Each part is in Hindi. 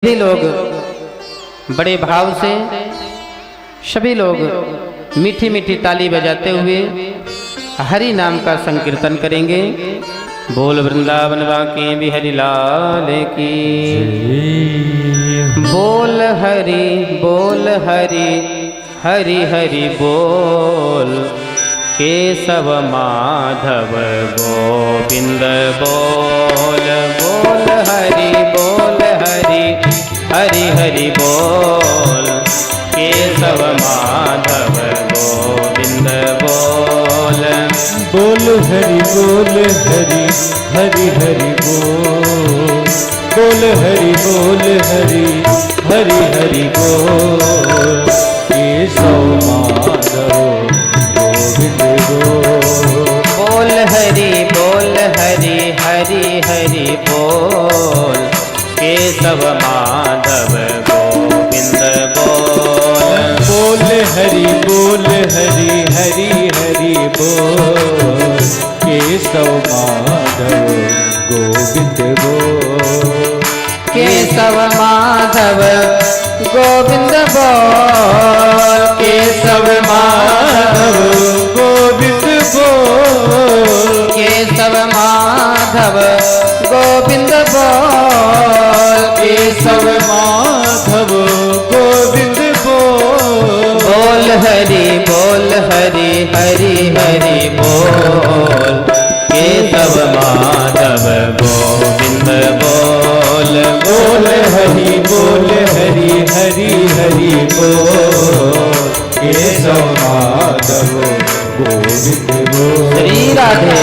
सभी लोग बड़े भाव से सभी लोग मीठी मीठी ताली बजाते हुए हरि नाम का संकीर्तन करेंगे। बोल वृंदावन बांके बिहारी लाल की। बोल हरि हरि हरि बोल। केशव माधव गोविंद बोल। बोल हरि हरि हरि बोल। केशव माधव गोविंद बोल। बोल हरि हरि हरि बोल। बोल हरि हरि हरि बोल। केशव माधव गोविंद बोल। बोल हरि हरि हरि बोल। केशव माधव गोविंद बोल। बोल हरि हरि हरि बोल। केशव माधव गोविंद बोल। केशव माधव गोविंद बोल। केशव माधव गोविंद बोल। केशव माधव गोविंद बोल। केशव माधव गोविंद बोल। बोल हरि हरि हरि बोल। केशव माधव गोविंद बोल। बोल हरि हरि हरि बोल। केशव माधव गोविंद बोल। श्री राधे।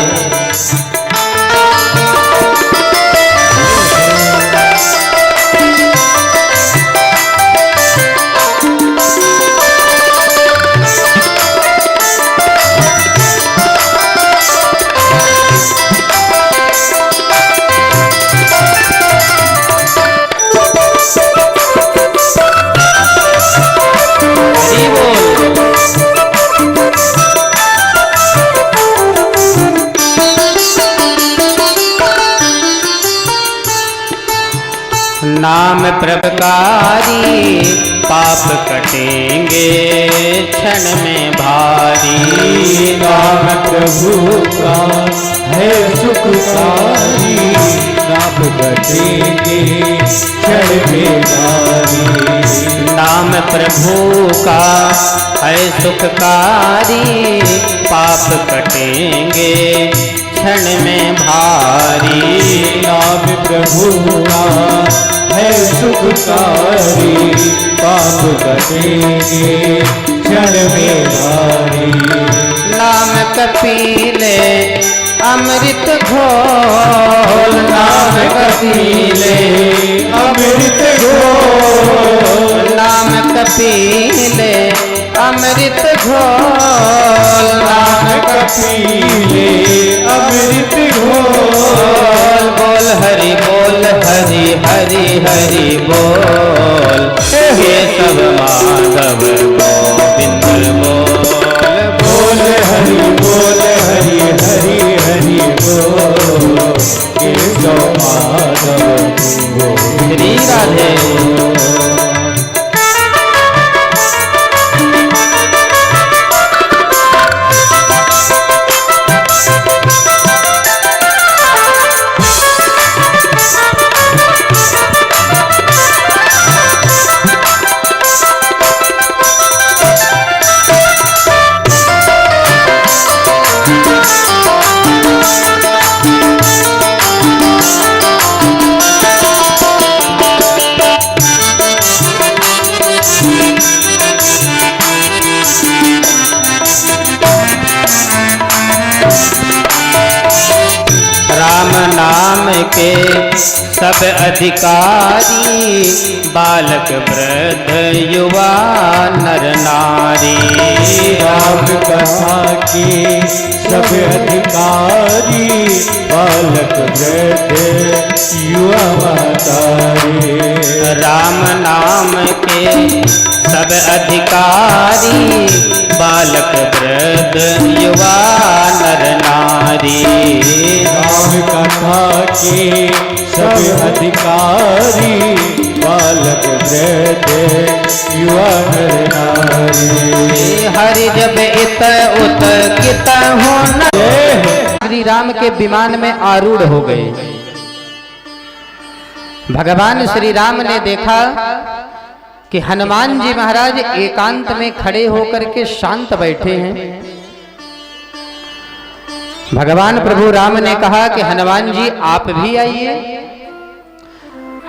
नाम प्रभकारी पाप कटेंगे क्षण में भारी। नाम प्रभु का है सुखकारी। नाम कटेंगे क्षण में भारी। नाम प्रभु का है सुखकारी। पाप कटेंगे क्षण में भारी। नाम प्रभु का है सुखकारी। पाप कटेंगे क्षण में भारी। नाम कपीले अमृत घोल। नाम कपीले अमृत घोल। नाम कपीले अमृत घोल। नाम कपीले अमृत घोल। बोल हरि हरि हरि बोल। केशव माधव गोविंद बोल। बोल हरि हरि हरि बोल। केशव माधव गोविंद। श्री राधे। राम नाम के सब अधिकारी। बालक वृद्ध युवा नर नारी। राम कथा के सब अधिकारी। बालक वृद्ध युवा मातारी। राम नाम के सब अधिकारी, बालक वृद्ध युवा नर नारी। राम कथा के सब अधिकारी, बालक वृद्ध युवा नर नारी। हरि जब इत उत कित हो न, श्री राम के विमान में आरूढ़ हो गए। भगवान श्री राम ने देखा कि हनुमान जी महाराज एकांत में खड़े होकर के शांत बैठे हैं। भगवान प्रभु राम ने कहा कि हनुमान जी आप भी आइए।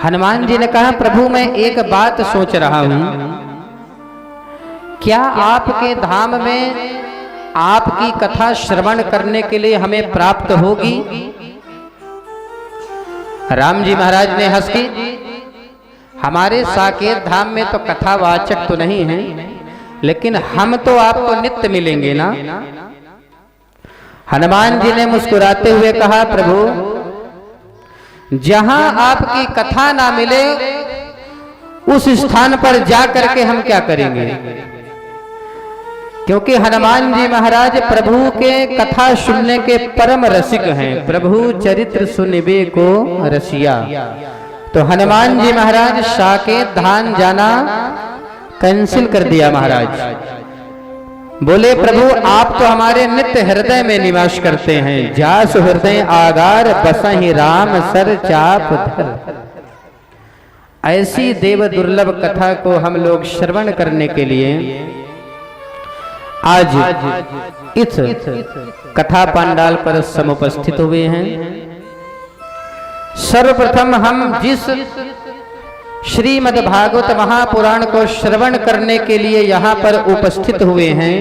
हनुमान जी ने कहा प्रभु मैं एक बात सोच रहा हूं, क्या आपके धाम में आपकी कथा श्रवण करने के लिए हमें प्राप्त होगी? राम जी महाराज ने हंस की, हमारे साकेत धाम में तो कथावाचक तो नहीं है, लेकिन हम तो आपको नित्य मिलेंगे ना। हनुमान जी ने मुस्कुराते हुए कहा प्रभु जहां आपकी कथा ना मिले उस स्थान पर जाकर के हम क्या करेंगे? क्योंकि हनुमान जी महाराज प्रभु के कथा सुनने के परम रसिक हैं। प्रभु चरित्र सुनिबे को रसिया। तो हनुमान जी महाराज साकेत धाम जाना कैंसिल कर दिया। महाराज बोले प्रभु आप तो हमारे नित्य हृदय में निवास करते हैं। जास हृदय आगार बसहि राम सर चाप धर। ऐसी देव दुर्लभ कथा को हम लोग श्रवण करने के लिए आज इस कथा पांडाल पर समुपस्थित हुए हैं। सर्वप्रथम हम जिस श्रीमद् भागवत महापुराण को श्रवण करने के लिए यहाँ पर उपस्थित हुए हैं,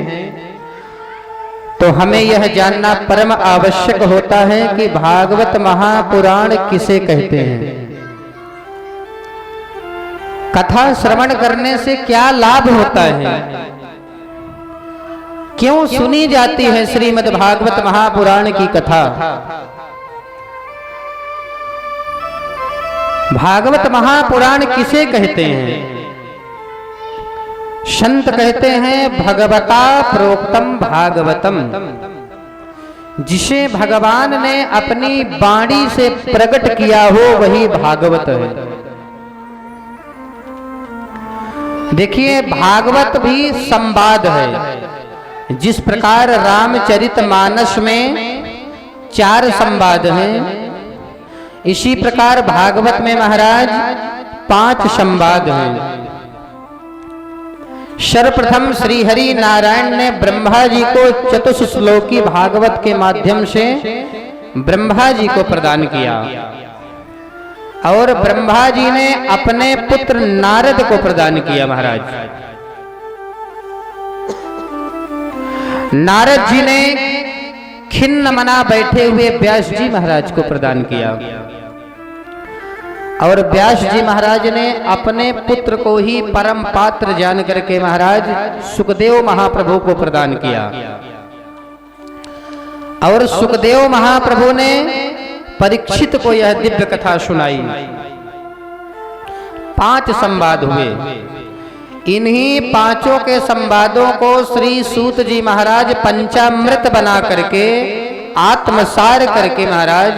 तो हमें यह जानना परम आवश्यक होता है कि भागवत महापुराण किसे कहते हैं। कथा श्रवण करने से क्या लाभ होता है, क्यों सुनी जाती है श्रीमद् भागवत महापुराण की कथा। भागवत महापुराण किसे कहते हैं? संत कहते हैं भगवता प्रोक्तम भागवतम, जिसे भगवान ने अपनी वाणी से प्रकट किया हो वही भागवत है। देखिए भागवत भी संवाद है। जिस प्रकार रामचरितमानस में 4 संवाद हैं, इसी प्रकार भागवत में महाराज 5 संवाद हैं। सर्वप्रथम श्री हरि नारायण ने ब्रह्मा जी को चतुश्लोकी भागवत के माध्यम से ब्रह्मा जी को प्रदान किया, और ब्रह्मा जी ने अपने पुत्र नारद को प्रदान किया। महाराज नारद जी ने खिन्न मना बैठे हुए व्यास जी महाराज को प्रदान किया, और व्यास जी महाराज ने अपने पुत्र को ही परम पात्र जान करके महाराज सुखदेव महाप्रभु को प्रदान किया, और सुखदेव महाप्रभु ने परीक्षित को यह दिव्य कथा सुनाई। 5 संवाद हुए। इन्हीं 5 के संवादों को श्री सूत जी महाराज पंचामृत बना करके आत्मसार करके महाराज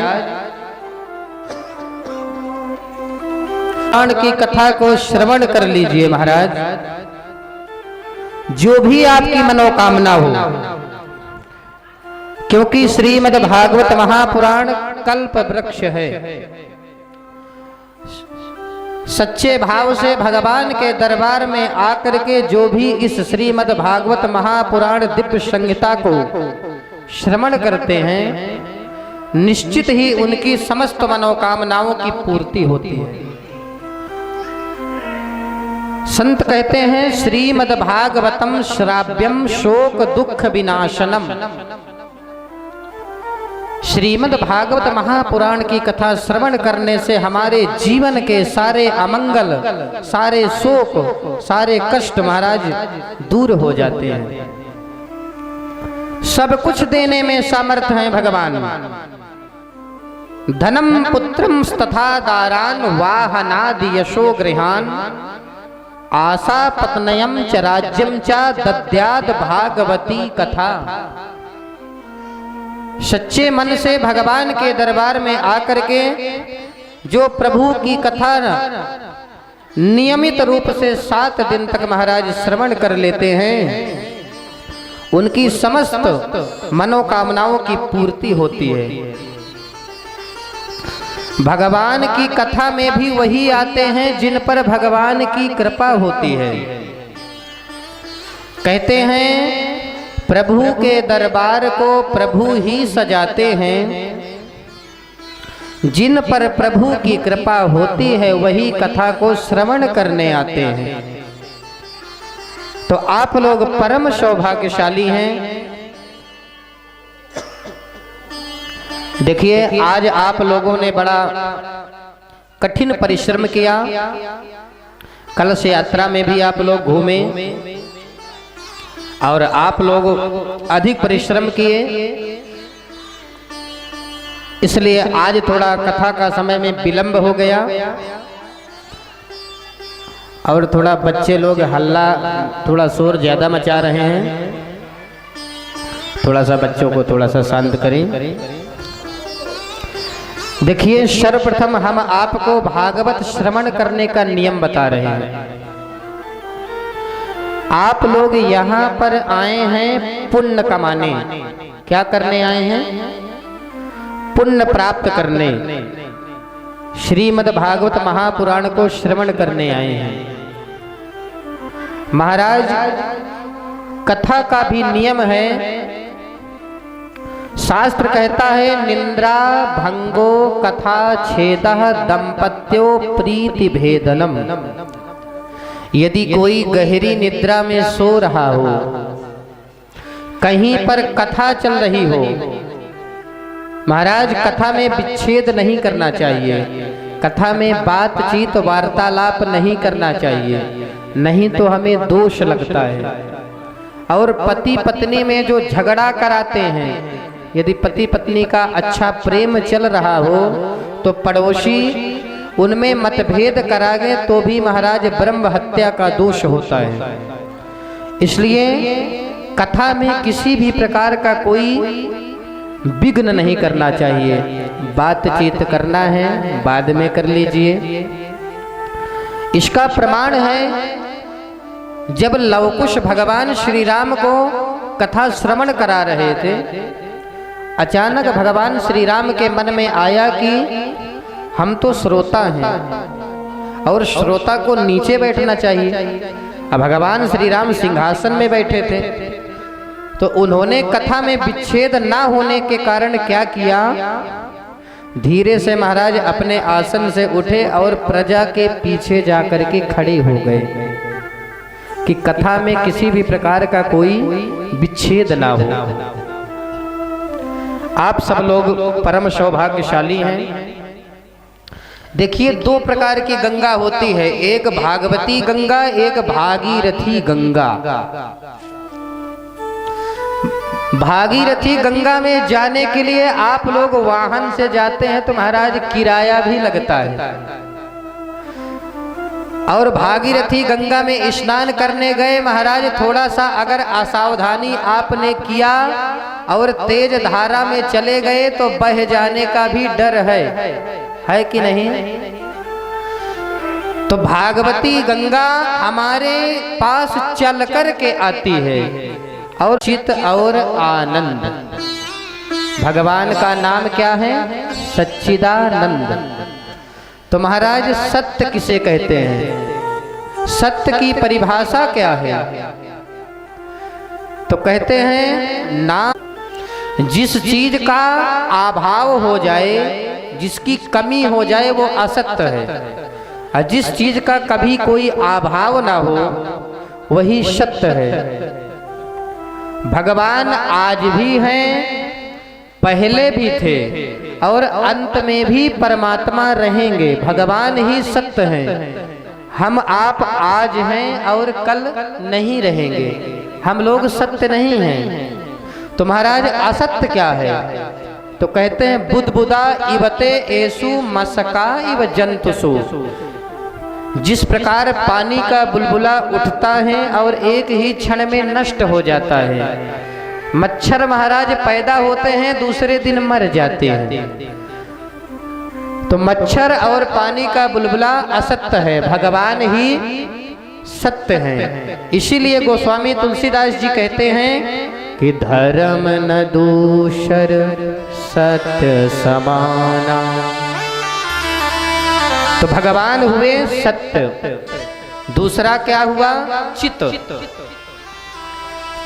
पुराण की कथा को श्रवण कर लीजिए। महाराज जो भी आपकी मनोकामना हो, क्योंकि श्रीमद् भागवत महापुराण कल्प वृक्ष है। सच्चे भाव से भगवान के दरबार में आकर के जो भी इस श्रीमद् भागवत महापुराण दिव्य संहिता को श्रवण करते हैं, निश्चित ही उनकी समस्त मनोकामनाओं की पूर्ति होती है। संत कहते हैं श्रीमद् भागवतम श्राव्यम शोक दुख विनाशनम। श्रीमद् भागवत महापुराण की कथा श्रवण करने से हमारे जीवन के सारे अमंगल, सारे शोक, सारे कष्ट महाराज दूर हो जाते हैं। सब कुछ देने में समर्थ हैं भगवान। धनम पुत्रम तथा दारान वाहनादि यशो गृहान आशा पत्नयम च राज्यम च दद्याद भागवती कथा। सच्चे मन से भगवान के दरबार में आकर के जो प्रभु की कथा नियमित रूप से 7 दिन तक महाराज श्रवण कर लेते हैं, उनकी समस्त मनोकामनाओं की पूर्ति होती है। भगवान की कथा में भी वही आते हैं जिन पर भगवान की कृपा होती है। कहते हैं प्रभु के दरबार को प्रभु ही सजाते हैं, जिन पर प्रभु की कृपा होती है वही कथा को श्रवण करने आते हैं। तो आप लोग परम सौभाग्यशाली हैं। देखिए आज आप लोगों ने बड़ा कठिन परिश्रम किया, कलश यात्रा में भी आप लोग घूमे और आप लोग अधिक परिश्रम किए, इसलिए आज थोड़ा कथा का समय में विलंब हो गया और थोड़ा बच्चे लोग हल्ला थोड़ा शोर ज़्यादा मचा रहे हैं। थोड़ा सा बच्चों को थोड़ा सा शांत करें। देखिए सर्वप्रथम हम आपको भागवत श्रवण करने का नियम बता रहे हैं। आप लोग यहाँ पर आए हैं पुण्य कमाने। क्या करने आए हैं? पुण्य प्राप्त करने। श्रीमद् भागवत महापुराण को श्रवण करने आए हैं। महाराज कथा का भी नियम है। शास्त्र कहता है निंद्रा भंगो कथा छेदः दंपत्यो प्रीति भेदनम। यदि कोई गहरी निद्रा में सो रहा हो, कहीं पर कथा चल रही हो, महाराज कथा में विच्छेद नहीं करना चाहिए, कथा में बातचीत वार्तालाप नहीं करना चाहिए, नहीं तो हमें दोष लगता है। और पति पत्नी में जो झगड़ा कराते हैं, यदि पति पत्नी का अच्छा प्रेम चल रहा हो तो पड़ोसी उनमें मतभेद करागे तो भी महाराज ब्रह्म हत्या का दोष होता है। इसलिए कथा में किसी भी प्रकार का कोई विघ्न नहीं करना चाहिए। बातचीत करना है बाद में कर लीजिए। इसका प्रमाण है जब लवकुश भगवान श्री राम को कथा श्रवण करा रहे थे, अचानक भगवान श्री राम के मन में आया कि हम तो श्रोता हैं और श्रोता को नीचे बैठना चाहिए। अब भगवान श्री राम सिंहासन में बैठे थे, तो उन्होंने कथा में विच्छेद ना होने के कारण क्या किया, धीरे से महाराज अपने आसन से उठे और प्रजा के पीछे जाकर के खड़े हो गए कि कथा में किसी भी प्रकार का कोई विच्छेद ना हो। आप सब लोग परम सौभाग्यशाली हैं। देखिए 2 प्रकार की गंगा होती है, एक भागवती गंगा, एक भागीरथी गंगा। भागीरथी गंगा में जाने के लिए आप लोग वाहन से जाते हैं तो महाराज किराया भी लगता है। और भागीरथी गंगा में स्नान करने गए महाराज, थोड़ा सा अगर असावधानी आपने किया और तेज धारा में चले गए तो बह जाने का भी डर है कि नहीं? तो भागवती गंगा हमारे पास चल कर के आती है और चित और आनंद। भगवान का नाम क्या है? सच्चिदानंद। तो महाराज सत्य किसे कहते हैं? सत्य की परिभाषा क्या है? तो कहते हैं ना, जिस चीज का अभाव हो जाए, जिसकी कमी हो जाए वो असत्य है, और जिस चीज का कभी कोई अभाव ना हो वही सत्य है। भगवान आज भी हैं, पहले भी थे और अंत में भी परमात्मा रहेंगे। भगवान ही सत्य हैं। हम आप आज हैं और कल नहीं रहेंगे। हम लोग सत्य नहीं हैं। तो महाराज असत्य क्या है? तो कहते हैं बुदबुदा इवते एसु मसका इव जंतुसु। जिस प्रकार पानी का बुलबुला उठता है और एक ही क्षण में नष्ट हो जाता है, मच्छर महाराज पैदा होते हैं दूसरे दिन मर जाते हैं। तो मच्छर और पानी का बुलबुला असत्य है, भगवान ही सत्य है। इसीलिए गोस्वामी तुलसीदास जी कहते हैं कि धर्म न दूसर सत्य समाना। तो भगवान हुए सत्य, दूसरा क्या हुआ? चित।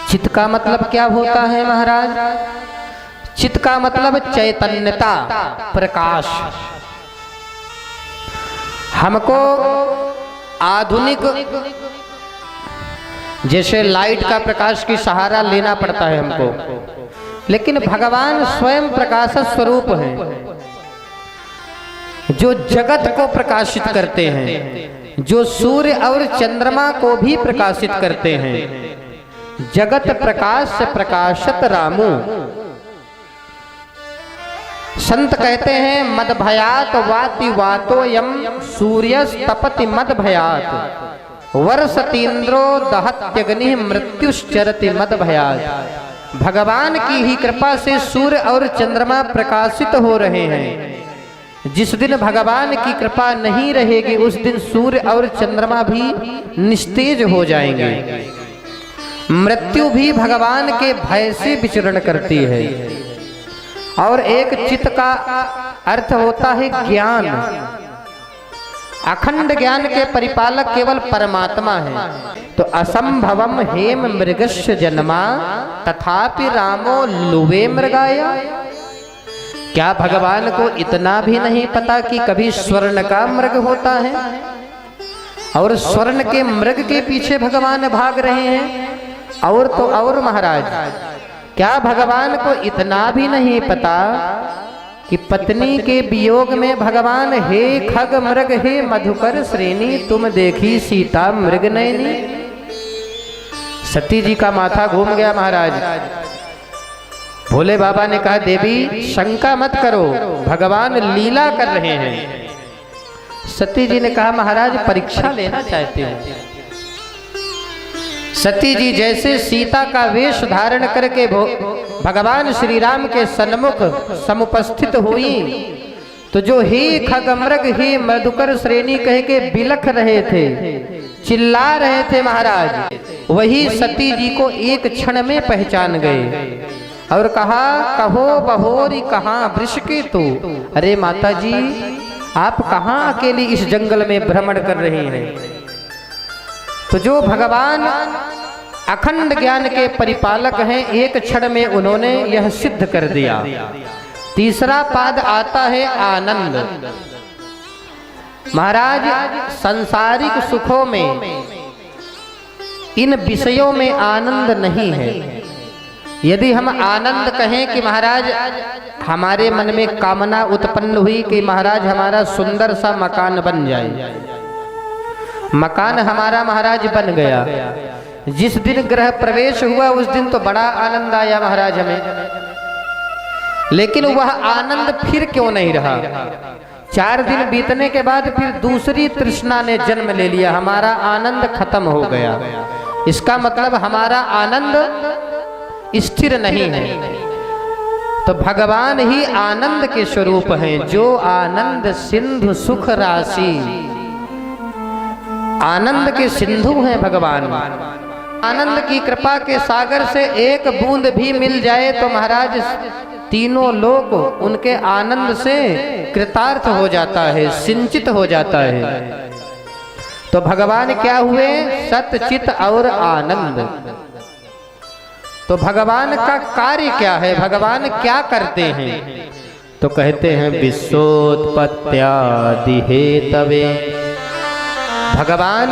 चित का मतलब क्या होता है महाराज? चित का मतलब चैतन्यता, प्रकाश। हमको आधुनिक जैसे लाइट का प्रकाश की सहारा लेना पड़ता है हमको, लेकिन भगवान स्वयं प्रकाश स्वरूप हैं, जो जगत को प्रकाशित करते हैं, जो सूर्य और चंद्रमा को भी प्रकाशित करते हैं। जगत प्रकाश से प्रकाशत रामू। संत कहते हैं मद भयात वाति वातो यम सूर्य तपति मद भयात वर्षतीन्द्रो दहत्यग्नि मृत्युश्चरति मद भयात। भगवान की ही कृपा से सूर्य और चंद्रमा प्रकाशित हो रहे हैं। जिस दिन भगवान की कृपा नहीं रहेगी उस दिन सूर्य और चंद्रमा भी निस्तेज हो जाएंगे। मृत्यु भी भगवान के भय से विचरण करती है। और एक चित्त का अर्थ होता है ज्ञान। अखंड ज्ञान के परिपालक केवल परमात्मा है। तो असंभवम हेम मृगस्य जन्मा तथापि रामो लुवे मृगाया। क्या भगवान को इतना भी नहीं पता कि कभी स्वर्ण का मृग होता है और स्वर्ण के मृग के पीछे भगवान भाग रहे हैं? और तो और महाराज, क्या भगवान को इतना भी नहीं पता कि पत्नी के वियोग में भगवान हे खग मृग हे मधुकर श्रेणी तुम देखी सीता मृग नयनी। सती जी का माथा घूम गया महाराज। भोले बाबा ने कहा देवी शंका मत करो, भगवान लीला कर रहे हैं। सती जी ने कहा महाराज परीक्षा लेना चाहते हो? सती जी जैसे सीता का वेश धारण करके भगवान श्री राम के सन्मुख समुपस्थित हुई, तो जो हे खगमृग हे मधुकर श्रेणी कह के बिलख रहे थे, चिल्ला रहे थे महाराज, वही सती जी को एक क्षण में पहचान गए और कहा कहो बहोरी कहाँ वृष के तो। अरे माता जी आप कहाँ अकेली इस जंगल में भ्रमण कर रही हैं? तो जो भगवान अखंड ज्ञान के परिपालक हैं, एक क्षण में उन्होंने यह सिद्ध कर दिया। तीसरा पाद आता है आनंद। महाराज सांसारिक सुखों में इन विषयों में आनंद नहीं है। यदि हम आनंद कहें कि महाराज हमारे मन में कामना उत्पन्न हुई कि महाराज हमारा सुंदर सा मकान बन जाए, मकान हमारा महाराज बन गया। जिस दिन गृह प्रवेश हुआ उस दिन तो बड़ा आनंद आया महाराज हमें, लेकिन वह आनंद फिर क्यों नहीं रहा? 4 दिन बीतने के बाद फिर दूसरी तृष्णा ने जन्म ले लिया, हमारा आनंद खत्म हो गया। इसका मतलब हमारा आनंद स्थिर नहीं है। तो भगवान ही आनंद के स्वरूप हैं, जो आनंद सिंधु सुख राशि। आनंद के सिंधु हैं भगवान। आनंद की कृपा के सागर से एक बूंद भी मिल जाए तो महाराज तीनों लोग उनके आनंद से कृतार्थ हो जाता है, सिंचित हो जाता है। तो भगवान क्या हुए? सत चित और आनंद। तो भगवान का कार्य क्या है? भगवान क्या करते हैं? तो कहते हैं विश्वोत्पत्त्यादि हेतवे। भगवान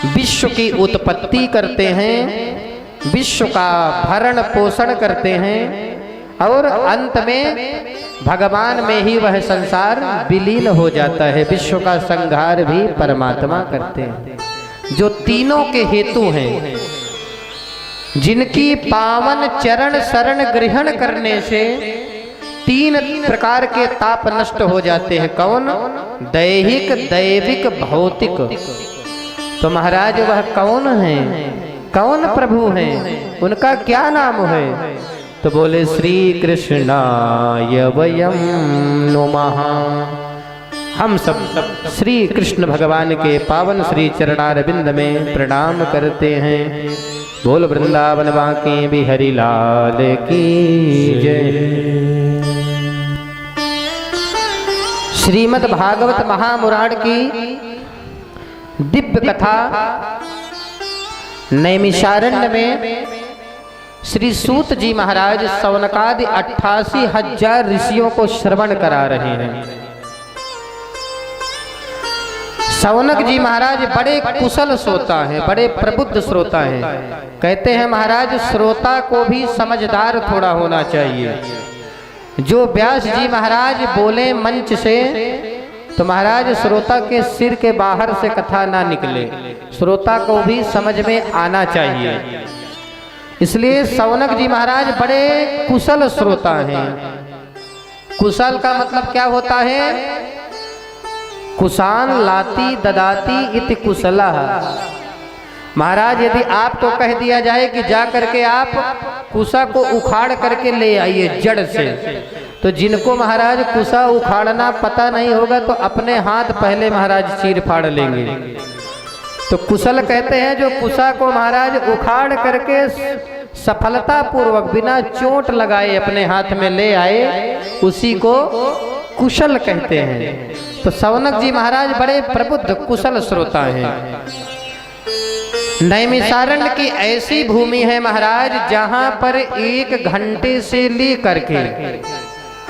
विश्व की उत्पत्ति करते हैं, विश्व का भरण पोषण करते हैं और अंत में भगवान में ही वह संसार विलीन हो जाता है। विश्व का संहार भी परमात्मा करते हैं। जो तीनों के हेतु हैं, जिनकी पावन चरण शरण ग्रहण करने से तीन प्रकार के ताप नष्ट हो जाते हैं। कौन? दैहिक, दैविक, भौतिक। तो महाराज वह कौन है, कौन प्रभु हैं, उनका क्या नाम है? तो बोले श्री कृष्णाय वयं नुमः। हम सब श्री कृष्ण भगवान के पावन श्री चरणारविंद में प्रणाम करते हैं। बोल वृंदावन बांके बिहारी लाल की जय। श्रीमद् भागवत महापुराण की दिव्य कथा नैमिषारण्य में श्री सूत जी महाराज सौनकादि 88,000 ऋषियों को श्रवण करा रहे हैं। सौनक जी महाराज बड़े कुशल श्रोता हैं, बड़े प्रबुद्ध श्रोता हैं। कहते हैं महाराज श्रोता को भी समझदार थोड़ा होना चाहिए। जो व्यास जी महाराज बोले मंच से तो महाराज श्रोता के सिर के बाहर से कथा ना निकले, श्रोता को भी समझ में आना चाहिए। इसलिए सौनक जी महाराज बड़े कुशल श्रोता हैं। कुशल का मतलब क्या होता है? कुशान लाती ददाती इति कुशला। महाराज यदि आपको कह दिया जाए कि जा करके आप कुशा को उखाड़ करके ले आइए जड़ से, तो जिनको महाराज कुशा उखाड़ना पता नहीं होगा तो अपने हाथ पहले महाराज चीर फाड़ लेंगे। तो कुशल कहते हैं जो कुशा को महाराज उखाड़ करके सफलता पूर्वक बिना चोट लगाए अपने हाथ में ले आए, उसी को कुशल कहते हैं। तो सौनक जी महाराज बड़े प्रबुद्ध कुशल श्रोता हैं। नैमिषारण्य की ऐसी भूमि है महाराज जहां पर 1 घंटे से लेकर के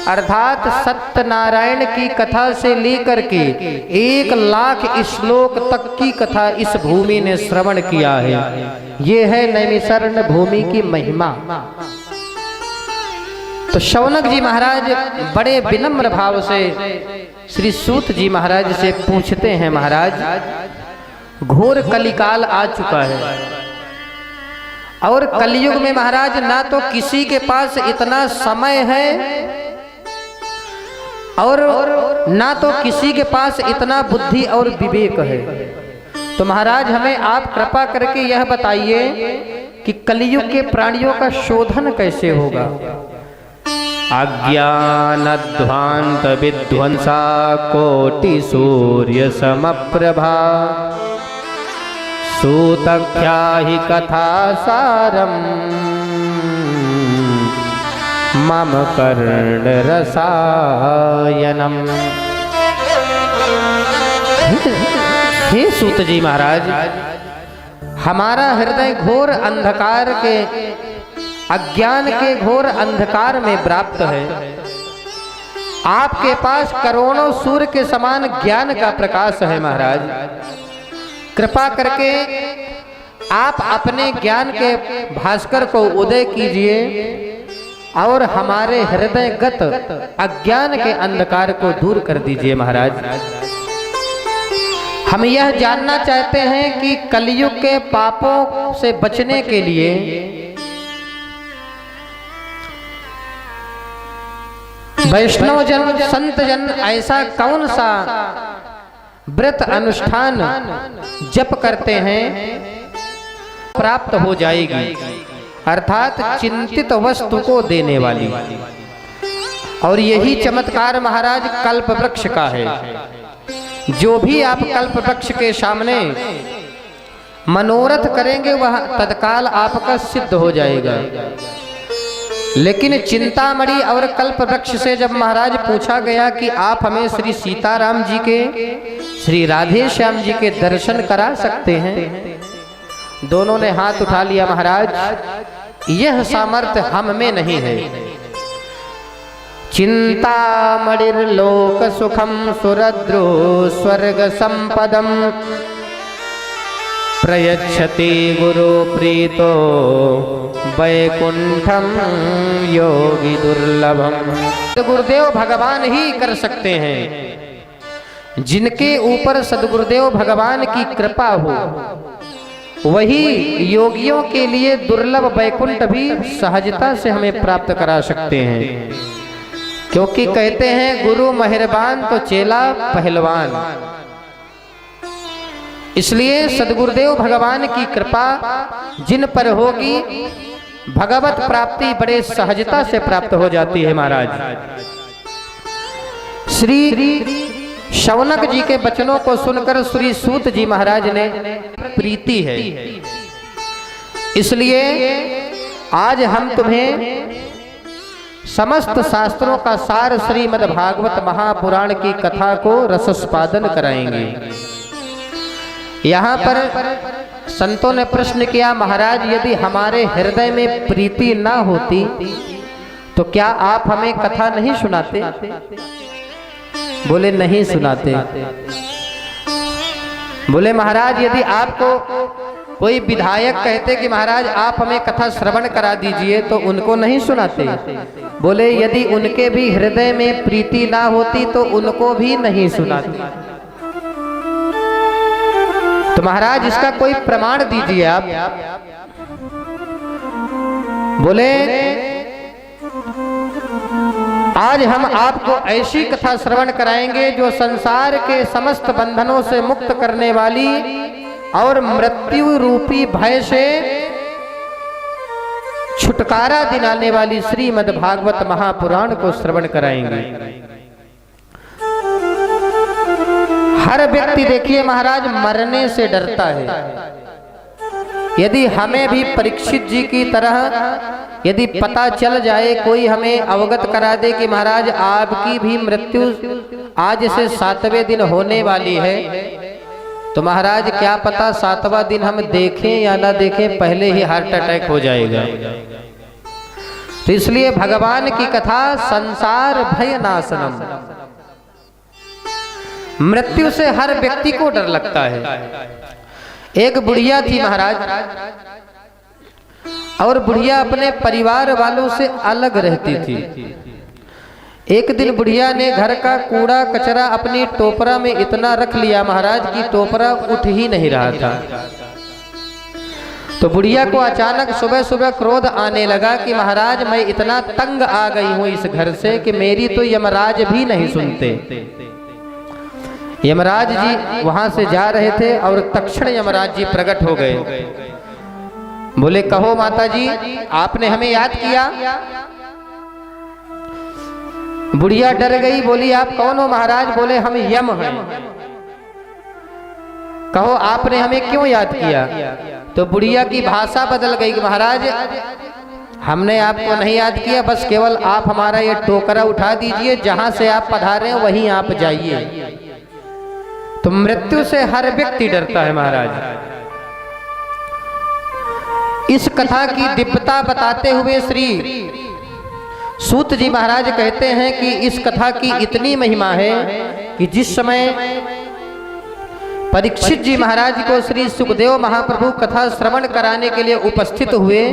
अर्थात सत्यनारायण की कथा से लेकर के 1 लाख श्लोक तक की कथा इस भूमि ने श्रवण किया है। ये है नैमिषारण्य भूमि की महिमा। तो शौनक जी महाराज बड़े विनम्र भाव से श्री सूत जी महाराज से पूछते हैं, महाराज घोर कलिकाल आ चुका है और कलयुग में महाराज ना तो किसी के पास इतना समय है और ना तो किसी के पास इतना बुद्धि और विवेक है। तो महाराज हमें आप कृपा करके यह बताइए कि कलयुग के प्राणियों का शोधन कैसे होगा। अज्ञानध्वांत विध्वंसा कोटि सूर्य समप्रभा सूतख्या हि कथा सारम मम कर्ण रसायनम। हे सूत जी महाराज, हमारा हृदय घोर अंधकार के अज्ञान के घोर अंधकार में व्याप्त है। आपके पास करोड़ों सूर्य के समान ज्ञान का प्रकाश है। महाराज कृपा करके आप अपने ज्ञान के भास्कर को उदय कीजिए और हमारे हृदयगत अज्ञान के अंधकार को दूर कर दीजिए। महाराज हम यह जानना चाहते हैं कि कलयुग के पापों से बचने के लिए वैष्णव जन संत जन ऐसा कौन सा व्रत अनुष्ठान जप करते हैं प्राप्त हो जाएगी, अर्थात चिंतित वस्तु को देने वाली। और यही चमत्कार महाराज कल्प वृक्ष का है। जो भी आप कल्प वृक्ष के सामने मनोरथ करेंगे वह तत्काल आपका सिद्ध हो जाएगा। लेकिन चिंतामणि और कल्प वृक्ष से जब महाराज पूछा गया कि आप हमें श्री सीताराम जी के, श्री राधे श्याम जी के दर्शन करा सकते हैं, दोनों ने हाथ उठा लिया। महाराज यह सामर्थ्य हम में नहीं है। चिंतामणिर्लोक सुखम सुरद्रो स्वर्ग संपदम प्रयच्छति गुरु प्रीतो वैकुंठम योगी दुर्लभम। गुरुदेव भगवान ही कर सकते हैं। जिनके ऊपर सदगुरुदेव भगवान की कृपा हो वही योगियों के लिए दुर्लभ वैकुंठ भी सहजता से हमें प्राप्त करा सकते हैं। क्योंकि कहते हैं गुरु मेहरबान तो चेला पहलवान। इसलिए सद्गुरुदेव भगवान की कृपा जिन पर होगी भगवत प्राप्ति बड़े सहजता से प्राप्त हो जाती है महाराज। श्री शौनक जी के वचनों को सुनकर श्री सूत जी महाराज ने प्रीति है, इसलिए आज हम तुम्हें समस्त शास्त्रों का सार श्रीमद् भागवत महापुराण की कथा को रसस्पादन कराएंगे। यहाँ पर संतों ने प्रश्न किया, महाराज यदि हमारे हृदय में प्रीति ना होती तो क्या आप हमें कथा नहीं सुनाते? बोले नहीं सुनाते। बोले महाराज यदि आपको कोई विधायक कहते कि महाराज आप हमें कथा श्रवण करा दीजिए तो उनको नहीं सुनाते? बोले यदि उनके भी हृदय में प्रीति ना होती तो उनको भी नहीं सुनाते। तो महाराज इसका कोई प्रमाण दीजिए आप। बोले आज हम आपको ऐसी कथा श्रवण कराएंगे जो संसार के समस्त बंधनों से मुक्त करने वाली और मृत्यु रूपी भय से छुटकारा दिलाने वाली श्रीमद् भागवत महापुराण को श्रवण कराएंगे। हर व्यक्ति देखिए महाराज मरने से डरता है। यदि हमें भी परीक्षित जी की तरह यदि पता चल जाए, कोई हमें अवगत करा दे कि महाराज आपकी भी मृत्यु आज से 7वें दिन होने वाली है, तो महाराज क्या पता 7वां दिन हम देखें या ना देखें पहले ही हार्ट अटैक हो जाएगा। तो इसलिए भगवान की कथा संसार भय नाशनम, मृत्यु से हर व्यक्ति को डर लगता है। एक बुढ़िया थी महाराज, और बुढ़िया अपने परिवार वालों से अलग रहती थी। एक दिन बुढ़िया ने घर का कूड़ा कचरा अपनी टोपरा में इतना रख लिया महाराज कि टोपरा उठ ही नहीं रहा था। तो बुढ़िया को अचानक सुबह सुबह क्रोध आने लगा कि महाराज मैं इतना तंग आ गई हूं इस घर से कि मेरी तो यमराज भी नहीं सुनते। यमराज जी वहां से जा रहे थे और तक्षण यमराज जी प्रकट हो गए। बोले कहो माता जी आपने हमें याद किया? बुढ़िया डर गई, बोली आप कौन हो महाराज? बोले हम यम हैं। कहो आपने हमें क्यों याद किया? तो बुढ़िया की भाषा बदल गई कि महाराज हमने आपको नहीं याद किया, बस केवल आप हमारा ये टोकरा उठा दीजिए, जहां से आप पधारे हैं वहीं आप जाइए। तो मृत्यु से हर व्यक्ति डरता है महाराज। इस कथा की दिव्यता बताते हुए श्री सूत जी महाराज कहते हैं कि इस कथा की इतनी महिमा है कि जिस समय परीक्षित जी महाराज को श्री सुखदेव महाप्रभु कथा श्रवण कराने के लिए उपस्थित हुए,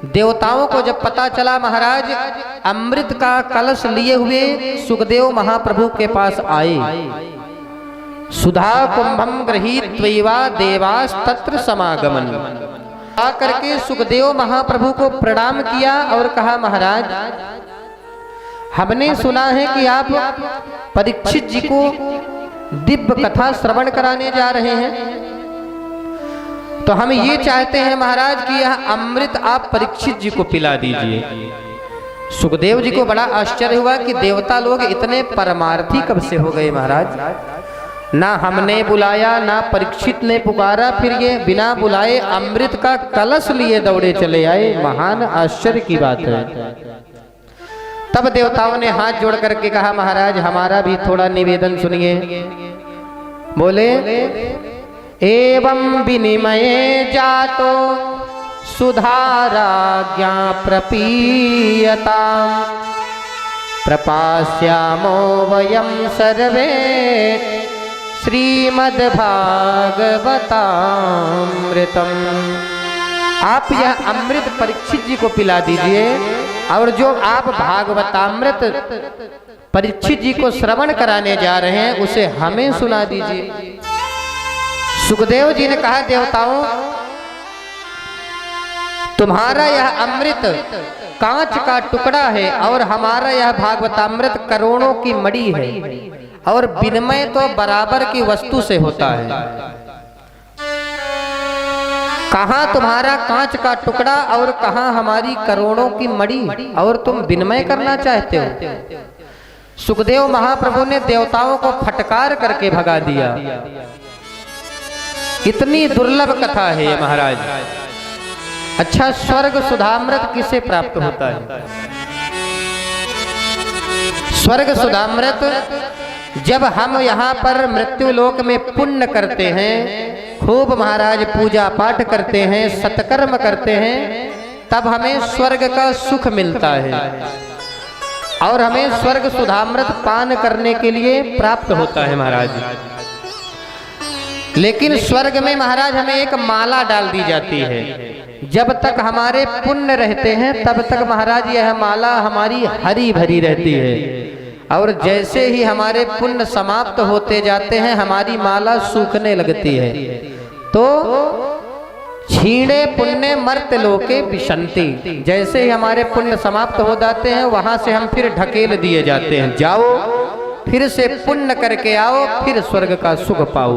देवताओं को जब पता चला महाराज अमृत का कलश लिए हुए सुखदेव महाप्रभु के पास आए। सुधा कुंभम गृहीत्वैवा देवास तत्र समागमन, आकर के सुखदेव महाप्रभु को प्रणाम किया और कहा महाराज हमने सुना है कि आप परीक्षित जी को दिव्य कथा श्रवण कराने जा रहे हैं, तो हम ये चाहते हैं महाराज कि यह अमृत आप परीक्षित जी को पिला दीजिए। सुखदेव जी को बड़ा आश्चर्य हुआ कि देवता लोग इतने परमार्थी कब से हो गए महाराज। ना हमने बुलाया ना परीक्षित ने पुकारा, फिर ये बिना बुलाए अमृत का कलश लिए दौड़े चले आए। महान आश्चर्य की बात है। तब देवताओं ने हाथ जोड़ करके कहा महाराज हमारा भी थोड़ा निवेदन सुनिए। बोले एवं विनिमये जातो सुधाराज्ञा प्रपीयता प्रपास्यामो वयं सर्वे श्रीमद्भागवतामृतम। आप यह अमृत परीक्षित जी को पिला दीजिए और जो आप भागवतामृत परीक्षित जी को श्रवण कराने जा रहे हैं उसे हमें सुना दीजिए। सुखदेव जी ने कहा देवताओं तुम्हारा यह अमृत कांच का टुकड़ा है और हमारा यह भागवतामृत करोड़ों की मणि है, और विनिमय तो बराबर की वस्तु से होता है। कहाँ तुम्हारा कांच का टुकड़ा और कहाँ हमारी करोड़ों की मणि, और तुम विनिमय करना चाहते हो। सुखदेव महाप्रभु ने देवताओं को फटकार करके भगा दिया। इतनी दुर्लभ कथा है ये महाराज। अच्छा, स्वर्ग सुधामृत किसे प्राप्त होता है? स्वर्ग सुधामृत जब हम यहाँ पर मृत्यु लोक में पुण्य करते हैं, खूब महाराज पूजा पाठ करते हैं, सत्कर्म करते हैं, तब हमें स्वर्ग का सुख मिलता है और हमें स्वर्ग सुधामृत पान करने के लिए प्राप्त होता है महाराज। लेकिन स्वर्ग में महाराज हमें एक माला डाल दी जाती है। जब तक हमारे पुण्य रहते हैं तब तक महाराज यह माला हमारी हरी भरी रहती है, और जैसे ही हमारे पुण्य समाप्त होते जाते हैं हमारी माला सूखने लगती है। तो क्षीणे पुण्य मर्त्य लोके विशन्ति, जैसे ही हमारे पुण्य समाप्त हो जाते हैं वहां से हम फिर ढकेल दिए जाते हैं, जाओ फिर से पुण्य करके आओ, फिर स्वर्ग का सुख पाओ।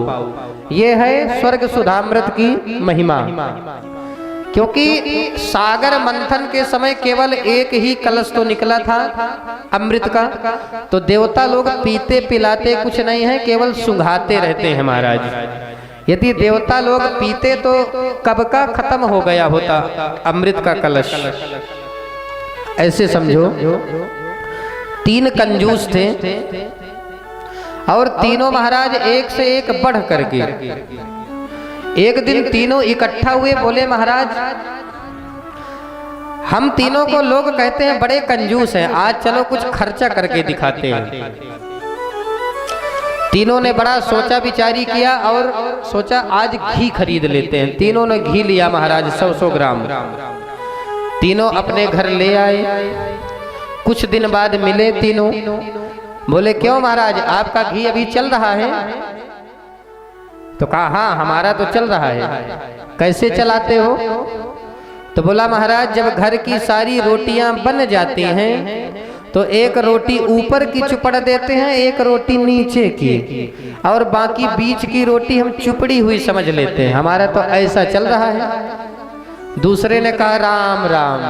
ये है स्वर्ग सुधामृत की महिमा। क्योंकि सागर मंथन के समय केवल एक ही कलश तो निकला था अमृत का, तो देवता लोग पीते पिलाते कुछ नहीं है, केवल सुंघाते रहते हैं महाराज। यदि देवता लोग पीते तो कब का खत्म हो गया होता अमृत का कलश। ऐसे समझो, 3 कंजूस थे और तीनों महाराज एक से एक बढ़ करके। एक दिन तीनों इकट्ठा हुए, बोले महाराज हम तीनों को लोग कहते हैं बड़े कंजूस हैं, आज चलो कुछ खर्चा करके दिखाते हैं। तीनों ने बड़ा सोचा विचारी किया और सोचा आज घी खरीद लेते हैं। तीनों ने घी लिया महाराज 100-100 ग्राम। तीनों अपने घर ले आए। कुछ दिन बाद मिले तीनों, बोले क्यों महाराज आपका घी अभी चल रहा है? तो कहा हाँ हमारा तो चल रहा है। कैसे चलाते हो? तो बोला महाराज जब घर की सारी रोटियां बन जाती हैं तो एक रोटी ऊपर की चुपड़ देते हैं, एक रोटी नीचे की, और बाकी बीच की रोटी हम चुपड़ी हुई समझ लेते हैं। हमारा तो ऐसा चल रहा है। दूसरे ने कहा राम राम,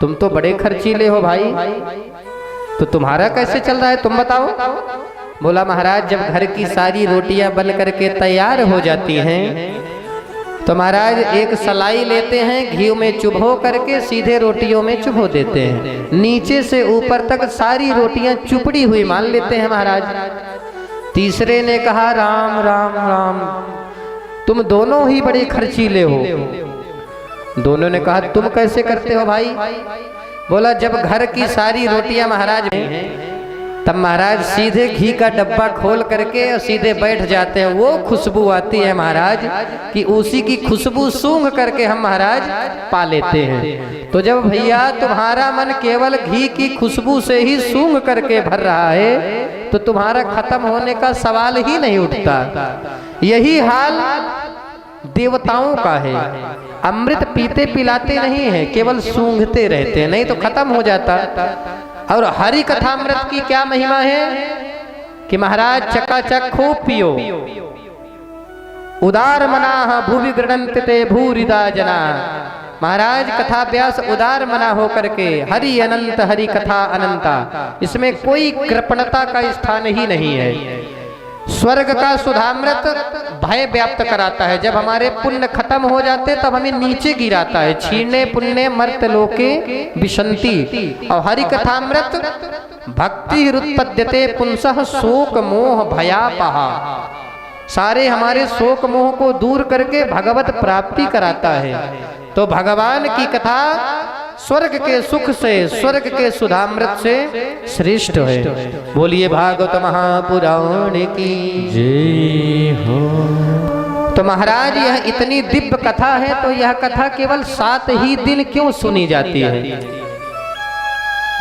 तुम तो बड़े खर्चीले हो भाई, तो तुम्हारा कैसे चल रहा है तुम बताओ? बोला महाराज जब घर की सारी रोटियां बन करके तैयार हो जाती हैं तो महाराज एक सलाई लेते हैं, घी में चुभो करके सीधे रोटियों में चुभो देते हैं, नीचे से ऊपर तक सारी रोटियां चुपड़ी हुई मान लेते हैं महाराज। तीसरे ने कहा राम राम राम, तुम दोनों ही बड़े खर्चीले हो। दोनों ने कहा तुम कैसे करते हो भाई? बोला जब घर की सारी रोटियां महाराज हैं तब महाराज सीधे घी का डब्बा खोल करके और सीधे बैठ जाते हैं। वो खुशबू आती है महाराज कि उसी की खुशबू सूंघ करके हम महाराज पा लेते हैं। तो जब भैया तुम्हारा मन केवल घी की खुशबू से ही सूंघ करके भर रहा है तो तुम्हारा खत्म होने का सवाल ही नहीं उठता। यही हाल देवताओं का है। अमृत पीते पिलाते नहीं है, केवल सूंघते रहते हैं, नहीं तो खत्म हो जाता। और हरि कथामृत की क्या महिमा है कि महाराज चकाचक खूब पियो। उदार मना भूवि गृणन्ति ते भूरिदा जना। महाराज कथाभ्यास उदार मना हो करके, हरि अनंत हरि कथा अनंता, इसमें कोई कृपणता का स्थान ही नहीं है। स्वर्ग का सुधामृत भय व्याप्त कराता है। जब हमारे पुण्य खत्म हो जाते तब हमें नीचे गिराता है। छीने पुण्य मर्त्य लोके विशन्ति। और हरि कथामृत भक्ति रुत्पद्यते पुंसः शोक मोह भयापहा। सारे हमारे शोक मोह को दूर करके भगवत प्राप्ति कराता है। तो भगवान की कथा स्वर्ग के सुख से, स्वर्ग के सुधामृत से श्रेष्ठ है। बोलिए भागवत महापुराण की जय हो। तो महाराज यह इतनी दिव्य कथा है तो यह कथा केवल 7 ही दिन क्यों सुनी जाती है?